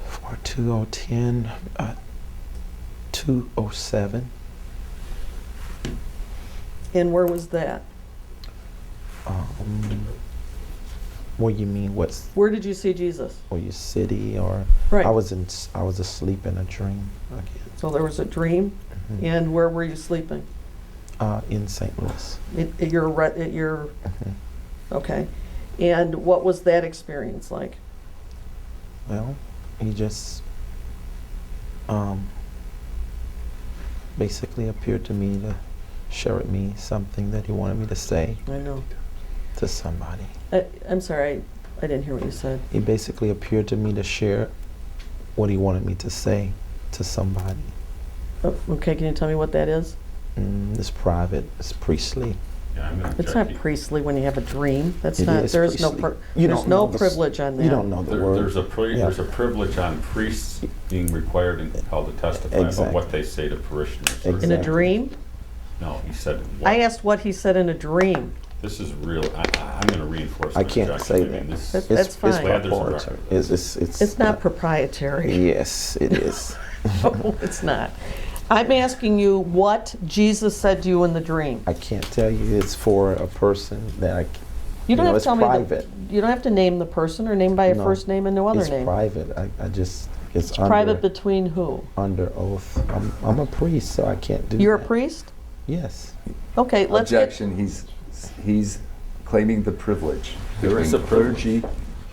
For 2010, 207. And where was that? What do you mean? What's Where did you see Jesus? or your city or? Right. I was asleep in a dream. Again. So there was a dream, Mhm. and where were you sleeping? In St. Louis. At your Mhm. okay. And what was that experience like? Well, he just basically appeared to me to share with me something that he wanted me to say I know. to somebody. I'm sorry, I didn't hear what you said. He basically appeared to me to share what he wanted me to say to somebody. Oh, okay, can you tell me what that is? It's private. It's priestly. Yeah, I'm gonna It's check not you. priestly when you have a dream. That's It not. is There's no. priestly. You There's don't no know the privilege on that. You don't know the word. There's a privilege on priests being required and held to testify about Exactly. what they say to parishioners. Exactly. In a dream. No, he said what? I asked what he said in a dream. This is real. I'm going to reinforce. I my can't objection. say I mean, that. this- That's It's fine. Glad there's a proprietary. record. It's not proprietary. Yes, it is. No, it's not. I'm asking you what Jesus said to you in the dream. I can't tell you. It's for a person that I. You don't know, have to it's tell private. me. You don't have to name the person or name by a No, first name and no other It's name. private. I just. It's under, Private between who? under oath. I'm a priest, so I can't do You're a that. priest? Yes. Okay, let's get. Objection, he's claiming the privilege during It's a privilege. clergy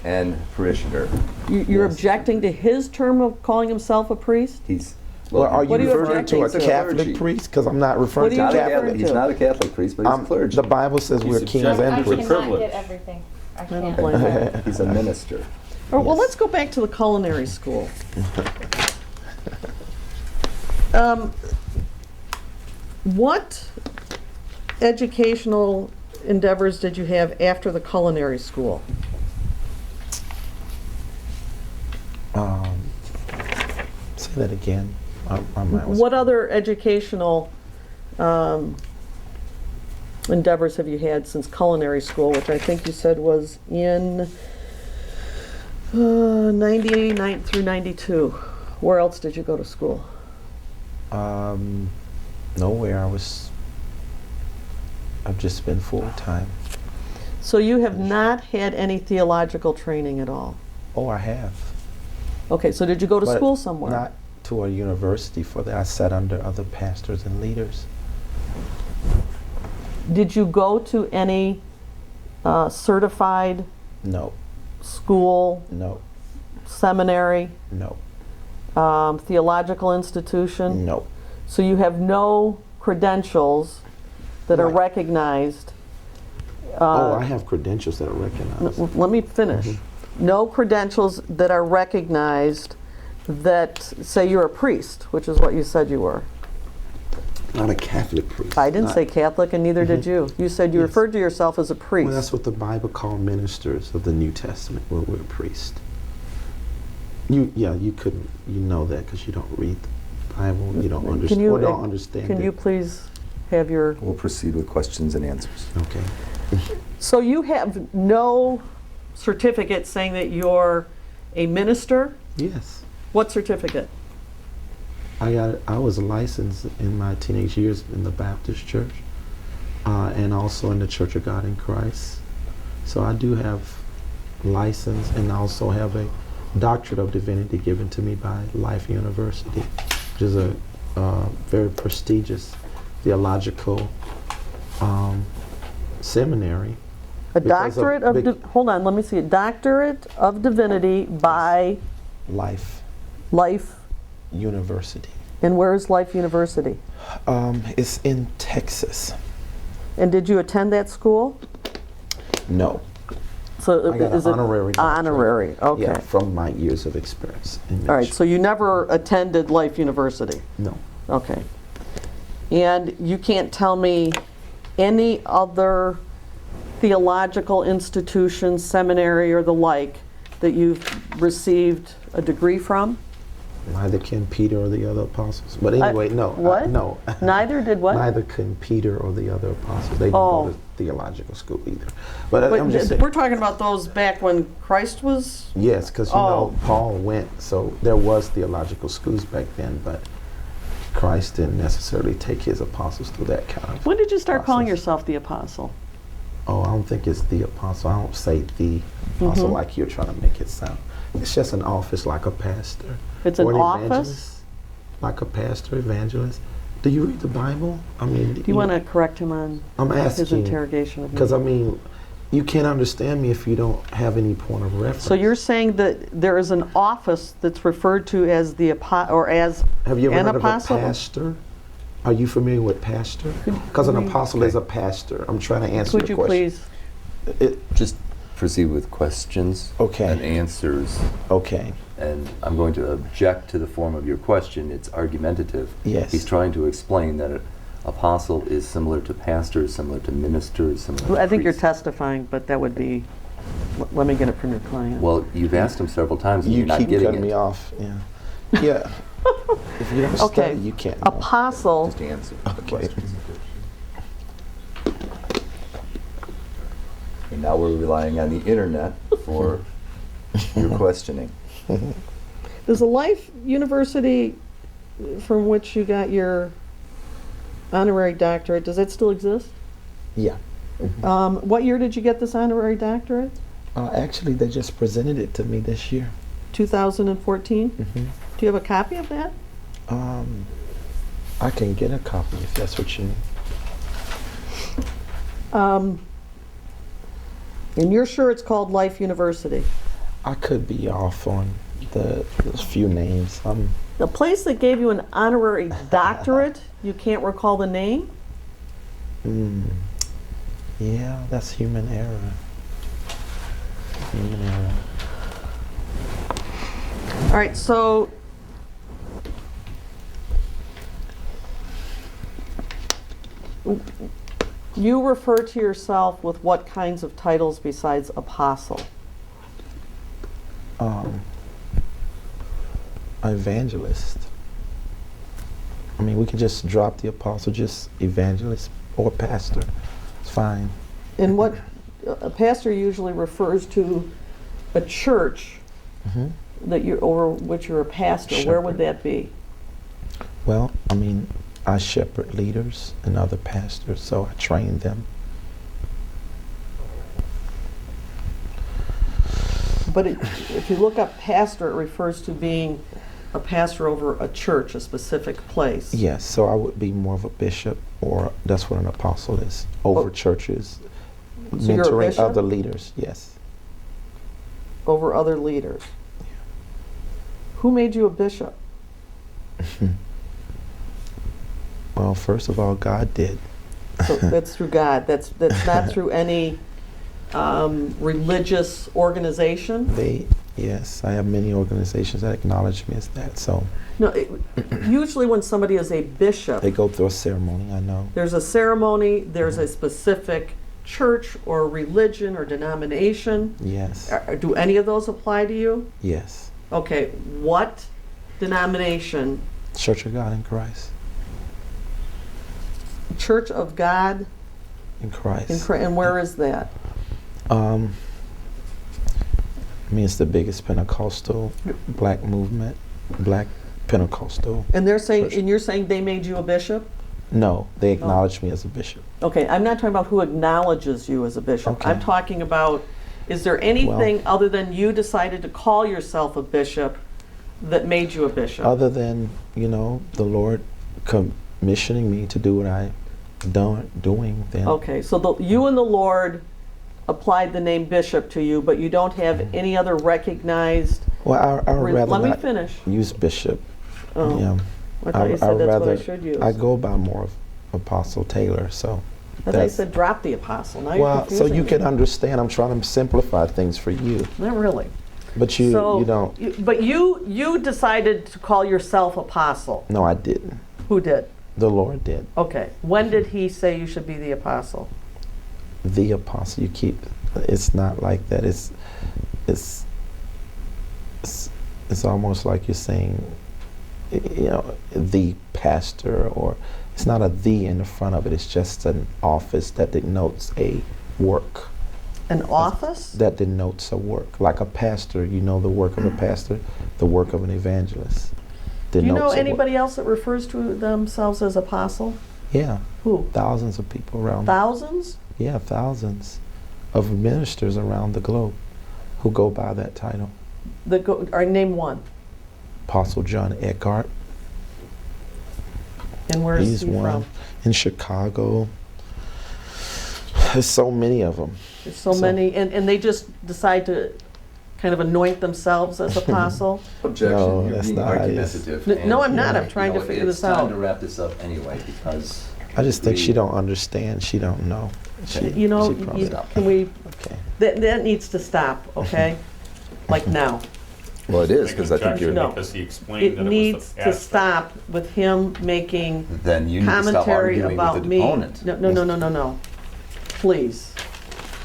and parishioner. You're Yes. objecting to his term of calling himself a priest? He's, Well, are you What are you referring to a objecting to? Catholic Clergy. priest? Because I'm not referring What to are you Catholic. referring He's to? not a Catholic priest, but he's clergy. The Bible says He's we're kings objecting. and I It's a priests. cannot privilege. get everything. I don't can't. blame you. He's a minister. Well, Yes. let's go back to the culinary school. What educational endeavors did you have after the culinary school? Say that again. Was What other educational endeavors have you had since culinary school, which I think you said was in 99 through 92? Where else did you go to school? Nowhere. I've just been full time. So you have not had any theological training at all? Oh, I have. Okay, so did you go to But school somewhere? Not to a university for that. I sat under other pastors and leaders. Did you go to any certified No, school, no, seminary, no, theological institution? no. So you have no credentials that are Right. recognized. Oh, I have credentials that are recognized. Let me finish. No credentials that are recognized that say you're a priest, which is what you said you were. Not a Catholic priest. I didn't Not- say Catholic, and neither did you. You said you Yes. referred to yourself as a priest. Well, that's what the Bible called ministers of the New Testament. Well, we're priests. You couldn't. You know that because you don't read the Bible. You don't understand or don't understand Can it. you please have your... We'll proceed with questions and answers. Okay. So you have no certificate saying that you're a minister? Yes. What certificate? I was licensed in my teenage years in the Baptist church and also in the Church of God in Christ. So I do have license and also have a doctorate of divinity given to me by Life University, which is a very prestigious theological seminary. A Because of doctorate of... big- hold on, let me see. A doctorate of divinity by Life Life... University. And where is Life University? It's in Texas. And did you attend that school? No. So I got is an it honorary doctorate. honorary? Okay. Yeah, from my years of experience. In All right. ministry. So you never attended Life University. No. Okay. And you can't tell me any other theological institution, seminary, or the like that you've received a degree from? Neither can Peter or the other apostles. But anyway, no. What? No. Neither did what? Neither can Peter or the other apostles. They didn't Oh. go to theological school either. But, But I'm just saying. we're talking about those back when Christ was... Yes, because Oh. Paul went, so there was theological schools back then, but Christ didn't necessarily take his apostles through that kind of When did you start calling process. yourself the apostle? Oh, I don't think it's the apostle. I don't say the apostle like you're trying to make it sound. It's just an office like a pastor. It's or an office? evangelist, like a pastor, evangelist. Do you read the Bible? I mean, Do you want to correct him on I'm his asking, interrogation of me? because I mean, you can't understand me if you don't have any point of reference. So you're saying that there is an office that's referred to as the or as Have you ever an heard apostle? of a pastor? Are you familiar with pastor? Because an apostle is a pastor. I'm trying to answer Could your you question. please? Just proceed with questions Okay. and answers. Okay. And I'm going to object to the form of your question. It's argumentative. Yes. He's trying to explain that an apostle is similar to pastors, similar to ministers, similar to I think you're priests. testifying, but that would be, let me get it from your client. Well, you've asked him several times and You you're not keep getting cutting it. me off. Yeah. Yeah. If you don't Okay. study, you can't. know. Apostle, Just answer the Okay. questions. And now we're relying on the internet for your questioning. is the Life University from which you got your honorary doctorate, does that still exist? Yeah. What year did you get this honorary doctorate? Actually, they just presented it to me this year. 2014? Mm-hmm. Do you have a copy of that? I can get a copy if that's what you need. And you're sure it's called Life University? I could be off on the few names. The place that gave you an honorary doctorate, you can't recall the name? Yeah, that's human error. Human error. All right, so you refer to yourself with what kinds of titles besides apostle? Evangelist. I mean, we can just drop the apostle, just evangelist or pastor. It's fine. And what a pastor usually refers to a church that you're over which you're a pastor. Where would that be? Well, I mean, I shepherd leaders and other pastors, so I train them. But if you look up pastor, it refers to being a pastor over a church, a specific place. Yes, so I would be more of a bishop, or that's what an apostle is, over churches, So you're a mentoring bishop? other leaders, yes. Over other leaders. Who made you a bishop? Well, first of all, God did. So that's through God. That's not through any religious organization. Yes, I have many organizations that acknowledge me as that, so No. Usually, when somebody is a bishop, they go through a ceremony, I know. there's a ceremony. There's a specific church or religion or denomination. Yes, Do any of those apply to you? yes. Okay. What denomination? Church of God in Christ. Church of God In Christ. and where is that? I mean, it's the biggest Pentecostal black movement, black Pentecostal. And they're saying, Church. and you're saying they made you a bishop? No, they acknowledge me as a bishop. Okay, I'm not talking about who acknowledges you as a bishop. Okay. I'm talking about, is there anything other than you decided to call yourself a bishop that made you a bishop? Other than, the Lord commissioning me to do what I doing, then Okay, so you and the Lord applied the name bishop to you, but you don't have any other recognized. well, I would rather Let me not finish. use bishop. Oh, Yeah, I thought you said would that's rather. what I should use. I go by more of Apostle Taylor, so. I thought you said drop the apostle. Now you're Well, so confusing you me. can understand. I'm trying to simplify things for you, Not really. but you don't. But you decided to call yourself apostle. No, I didn't. Who did? The Lord did. Okay. When did he say you should be the apostle? The apostle. You keep. It's not like that. It's almost like you're saying, the pastor, or it's not a "the" in the front of it. It's just an office that denotes a work. An office? That denotes a work. Like a pastor, the work of a pastor, the work of an evangelist. Do you know denotes a work. anybody else that refers to themselves as apostle? Yeah, Who? thousands of people around. Thousands? Yeah, thousands of ministers around the globe who go by that title. Or name one. Apostle John Eckhart. And where is He's he one. from? In Chicago. There's so many of them. There's so many, and they just decide to kind of anoint themselves as apostle. Objection, No, you're that's being not how it is. argumentative. No, and, I'm not. you I'm trying to know, figure this It's time out. to wrap this up anyway, because I just think she we- don't understand. She don't know. She, You know, she probably- can we, okay. that needs to stop, okay? Like now. Well, it is, because I think you're, No. Because he explained It that it needs was the to pastor. stop with him making then you need to stop commentary arguing about with the me. opponent. No. Please.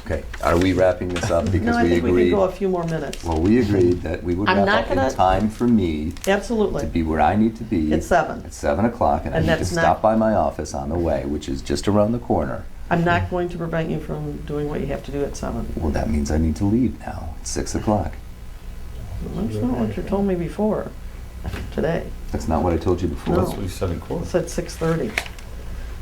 Okay, are we wrapping this up? No, Because I we think we can agreed, go a few more minutes. well, we agreed that we would I'm wrap not up in gonna- time for me to Absolutely. be where I need to be. At 7. At 7 o'clock, and I And need to that's stop not- by my office on the way, which is just around the corner. I'm not going to prevent you from doing what you have to do at 7. Well, that means I need to leave now, at 6 o'clock. That's not what you told me before, today. That's not what I told you before. No. That's what he said in I court. said 6:30.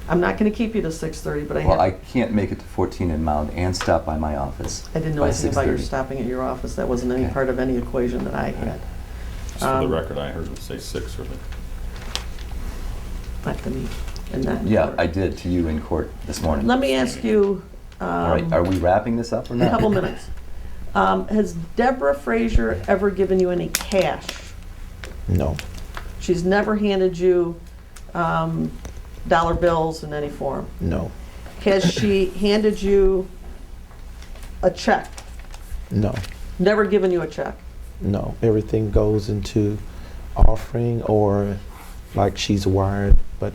I'm not going to keep you to 6:30, but Well, I I can't make it to 14 and Mound and stop by my office. didn't know by anything about your 6:30. stopping at your office. That wasn't any Okay. part of any equation that I had. Just for the Um, record, I heard him say 6 or Not to me, and not in Yeah, court. I did to you in court this morning. Let me ask you, All right, are we wrapping this up or a not? couple minutes. Has Deborah Frazier ever given you any cash? No, She's never handed you dollar bills in any form. no, Has she handed you a check? no, Never given you a check? no. Everything goes into offering or like she's wired, but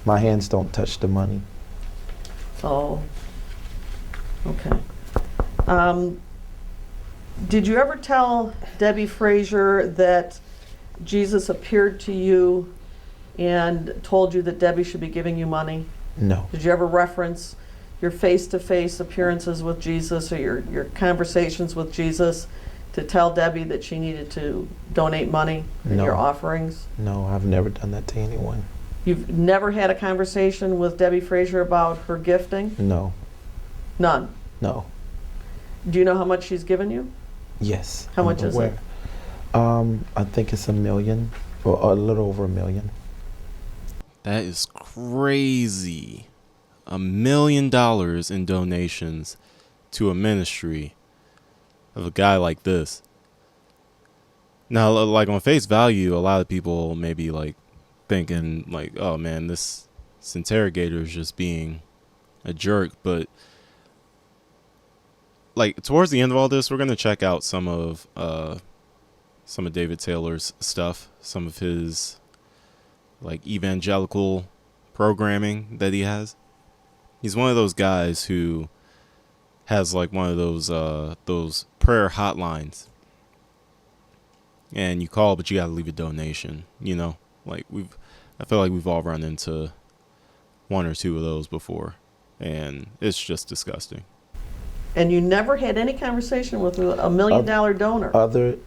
my hands don't touch the money. Oh, okay. Did you ever tell Debbie Frazier that Jesus appeared to you and told you that Debbie should be giving you money? No, Did you ever reference your face-to-face appearances with Jesus or your conversations with Jesus to tell Debbie that she needed to donate money in No. your offerings? no, I've never done that to anyone. You've never had a conversation with Debbie Frazier about her gifting? No, None. no. Do you know how much she's given you? Yes. How I'm much is it? aware. I think it's $1 million, or a little over $1 million. That is crazy. $1 million in donations to a ministry of a guy like this. Now, like on face value, a lot of people may be like thinking like, oh man, this interrogator is just being a jerk. But like towards the end of all this, we're going to check out some of David Taylor's stuff, some of his like evangelical programming that he has. He's one of those guys who has like one of those prayer hotlines, and you call, but you got to leave a donation. You know, like I feel like we've all run into one or two of those before, and it's just disgusting. And you never had any conversation with a $1 million donor? Other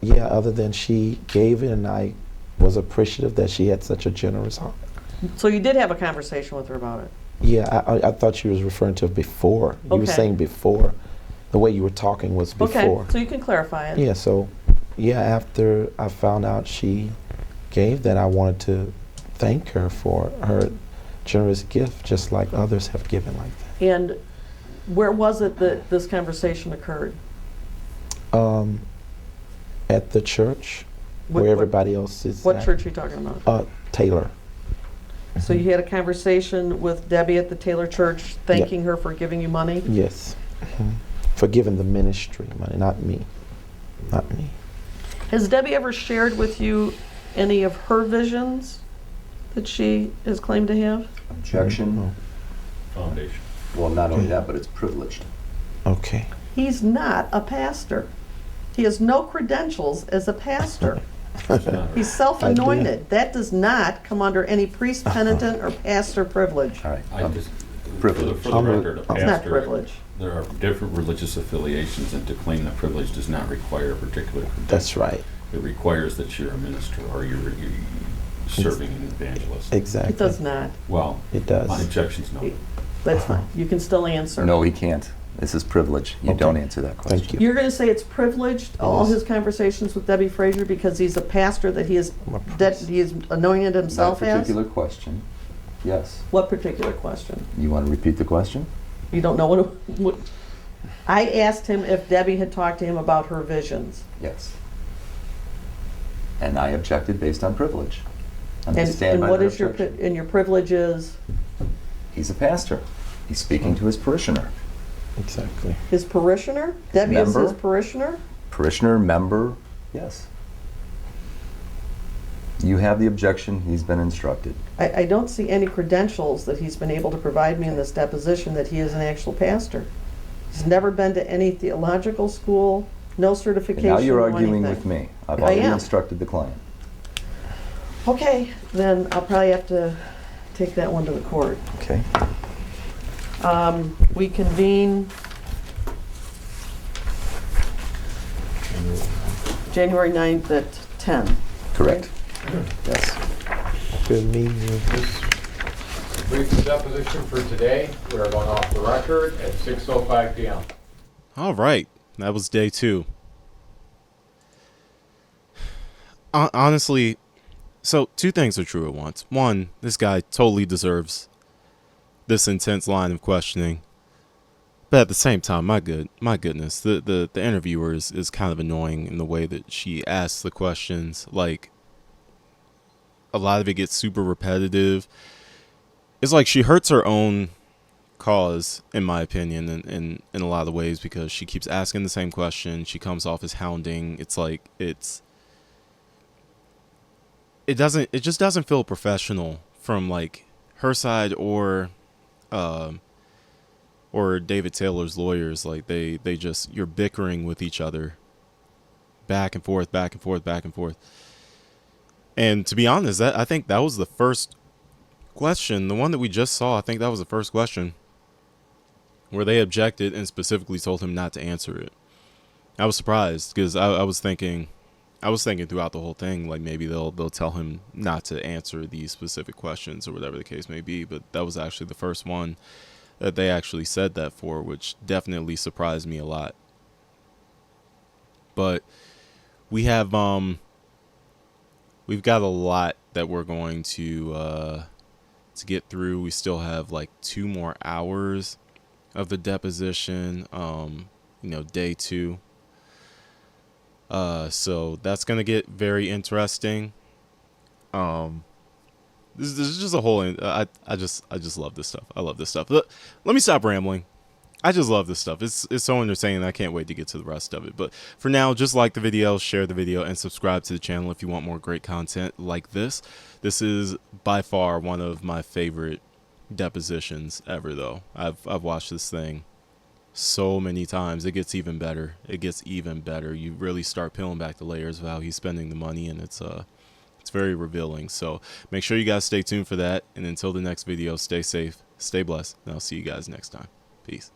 than she gave it, and I was appreciative that she had such a generous heart. So you did have a conversation with her about it? Yeah, I thought she was referring to before. You were Okay. saying before. The way you were talking was before. Okay, so you can clarify it. Yeah, so, after I found out she gave that, I wanted to thank her for her generous gift, just like others have given like that. And where was it that this conversation occurred? At the church, What- where what- everybody else is What at. church are you talking about? Taylor. So you had a conversation with Debbie at the Taylor Church, thanking her for giving you money? Yes. For giving the ministry money, not me. Not me. Has Debbie ever shared with you any of her visions that she has claimed to have? Objection. foundation. Well, not only that, but it's privileged. Okay. He's not a pastor. He has no credentials as a pastor. It's not- He's self-anointed. That does not come under any priest, penitent, or pastor privilege. All right. I just, Privilege. for the record, a It's not pastor, privilege. there are different religious affiliations, and to claim that privilege does not require a particular credential. That's right. It requires that you're a minister or you're serving an evangelist. Exactly. It does not. Well, It does. my objection's no. That's fine. You can still answer. No, he can't. This is privilege. You Okay. don't answer that question. Thank you. You're going to say it's privileged, all Yes. his conversations with Debbie Frazier, because he's a pastor that he is anointed himself That as? particular question, yes. What particular question? You want to repeat the question? You don't know what I asked him if Debbie had talked to him about her visions. Yes. And I objected based on privilege. I'm gonna stand And by what that is your, objection. and your privilege is He's a pastor. He's speaking to his parishioner. Exactly. his parishioner? Debbie is his Member. parishioner? Parishioner, member, yes. You have the objection, he's been instructed. I don't see any credentials that he's been able to provide me in this deposition that he is an actual pastor. He's never been to any theological school, no And certification, now you're no arguing anything. with me. I've I already am. instructed the client. Okay, then I'll probably have to take that one to the court. Okay. We convene January 9th at 10. Correct. Yes. Good meeting you. Brief deposition for today. We are going off the record at 6:05 p.m. All right, that was day 2. Honestly, so 2 things are true at once. One, this guy totally deserves this intense line of questioning. But at the same time, my goodness, the interviewer is kind of annoying in the way that she asks the questions. Like, a lot of it gets super repetitive. It's like she hurts her own cause, in my opinion, in a lot of ways, because she keeps asking the same question. She comes off as hounding. It's like it just doesn't feel professional from like her side or David Taylor's lawyers. Like they just, you're bickering with each other back and forth, back and forth, back and forth. And to be honest, I think that was the first question, the one that we just saw. I think that was the first question where they objected and specifically told him not to answer it. I was surprised because I was thinking throughout the whole thing, like maybe they'll tell him not to answer these specific questions or whatever the case may be. But that was actually the first one that they actually said that for, which definitely surprised me a lot. But we have we've got a lot that we're going to get through. We still have like 2 more hours of the deposition, day 2. So that's gonna get very interesting. This is just a whole. I just love this stuff. I love this stuff. Let me stop rambling. I just love this stuff. It's so entertaining. I can't wait to get to the rest of it. But for now, just like the video, share the video, and subscribe to the channel if you want more great content like this. This is by far one of my favorite depositions ever, though. I've watched this thing so many times. It gets even better. It gets even better. You really start peeling back the layers of how he's spending the money, and it's very revealing. So make sure you guys stay tuned for that. And until the next video, stay safe, stay blessed, and I'll see you guys next time. Peace.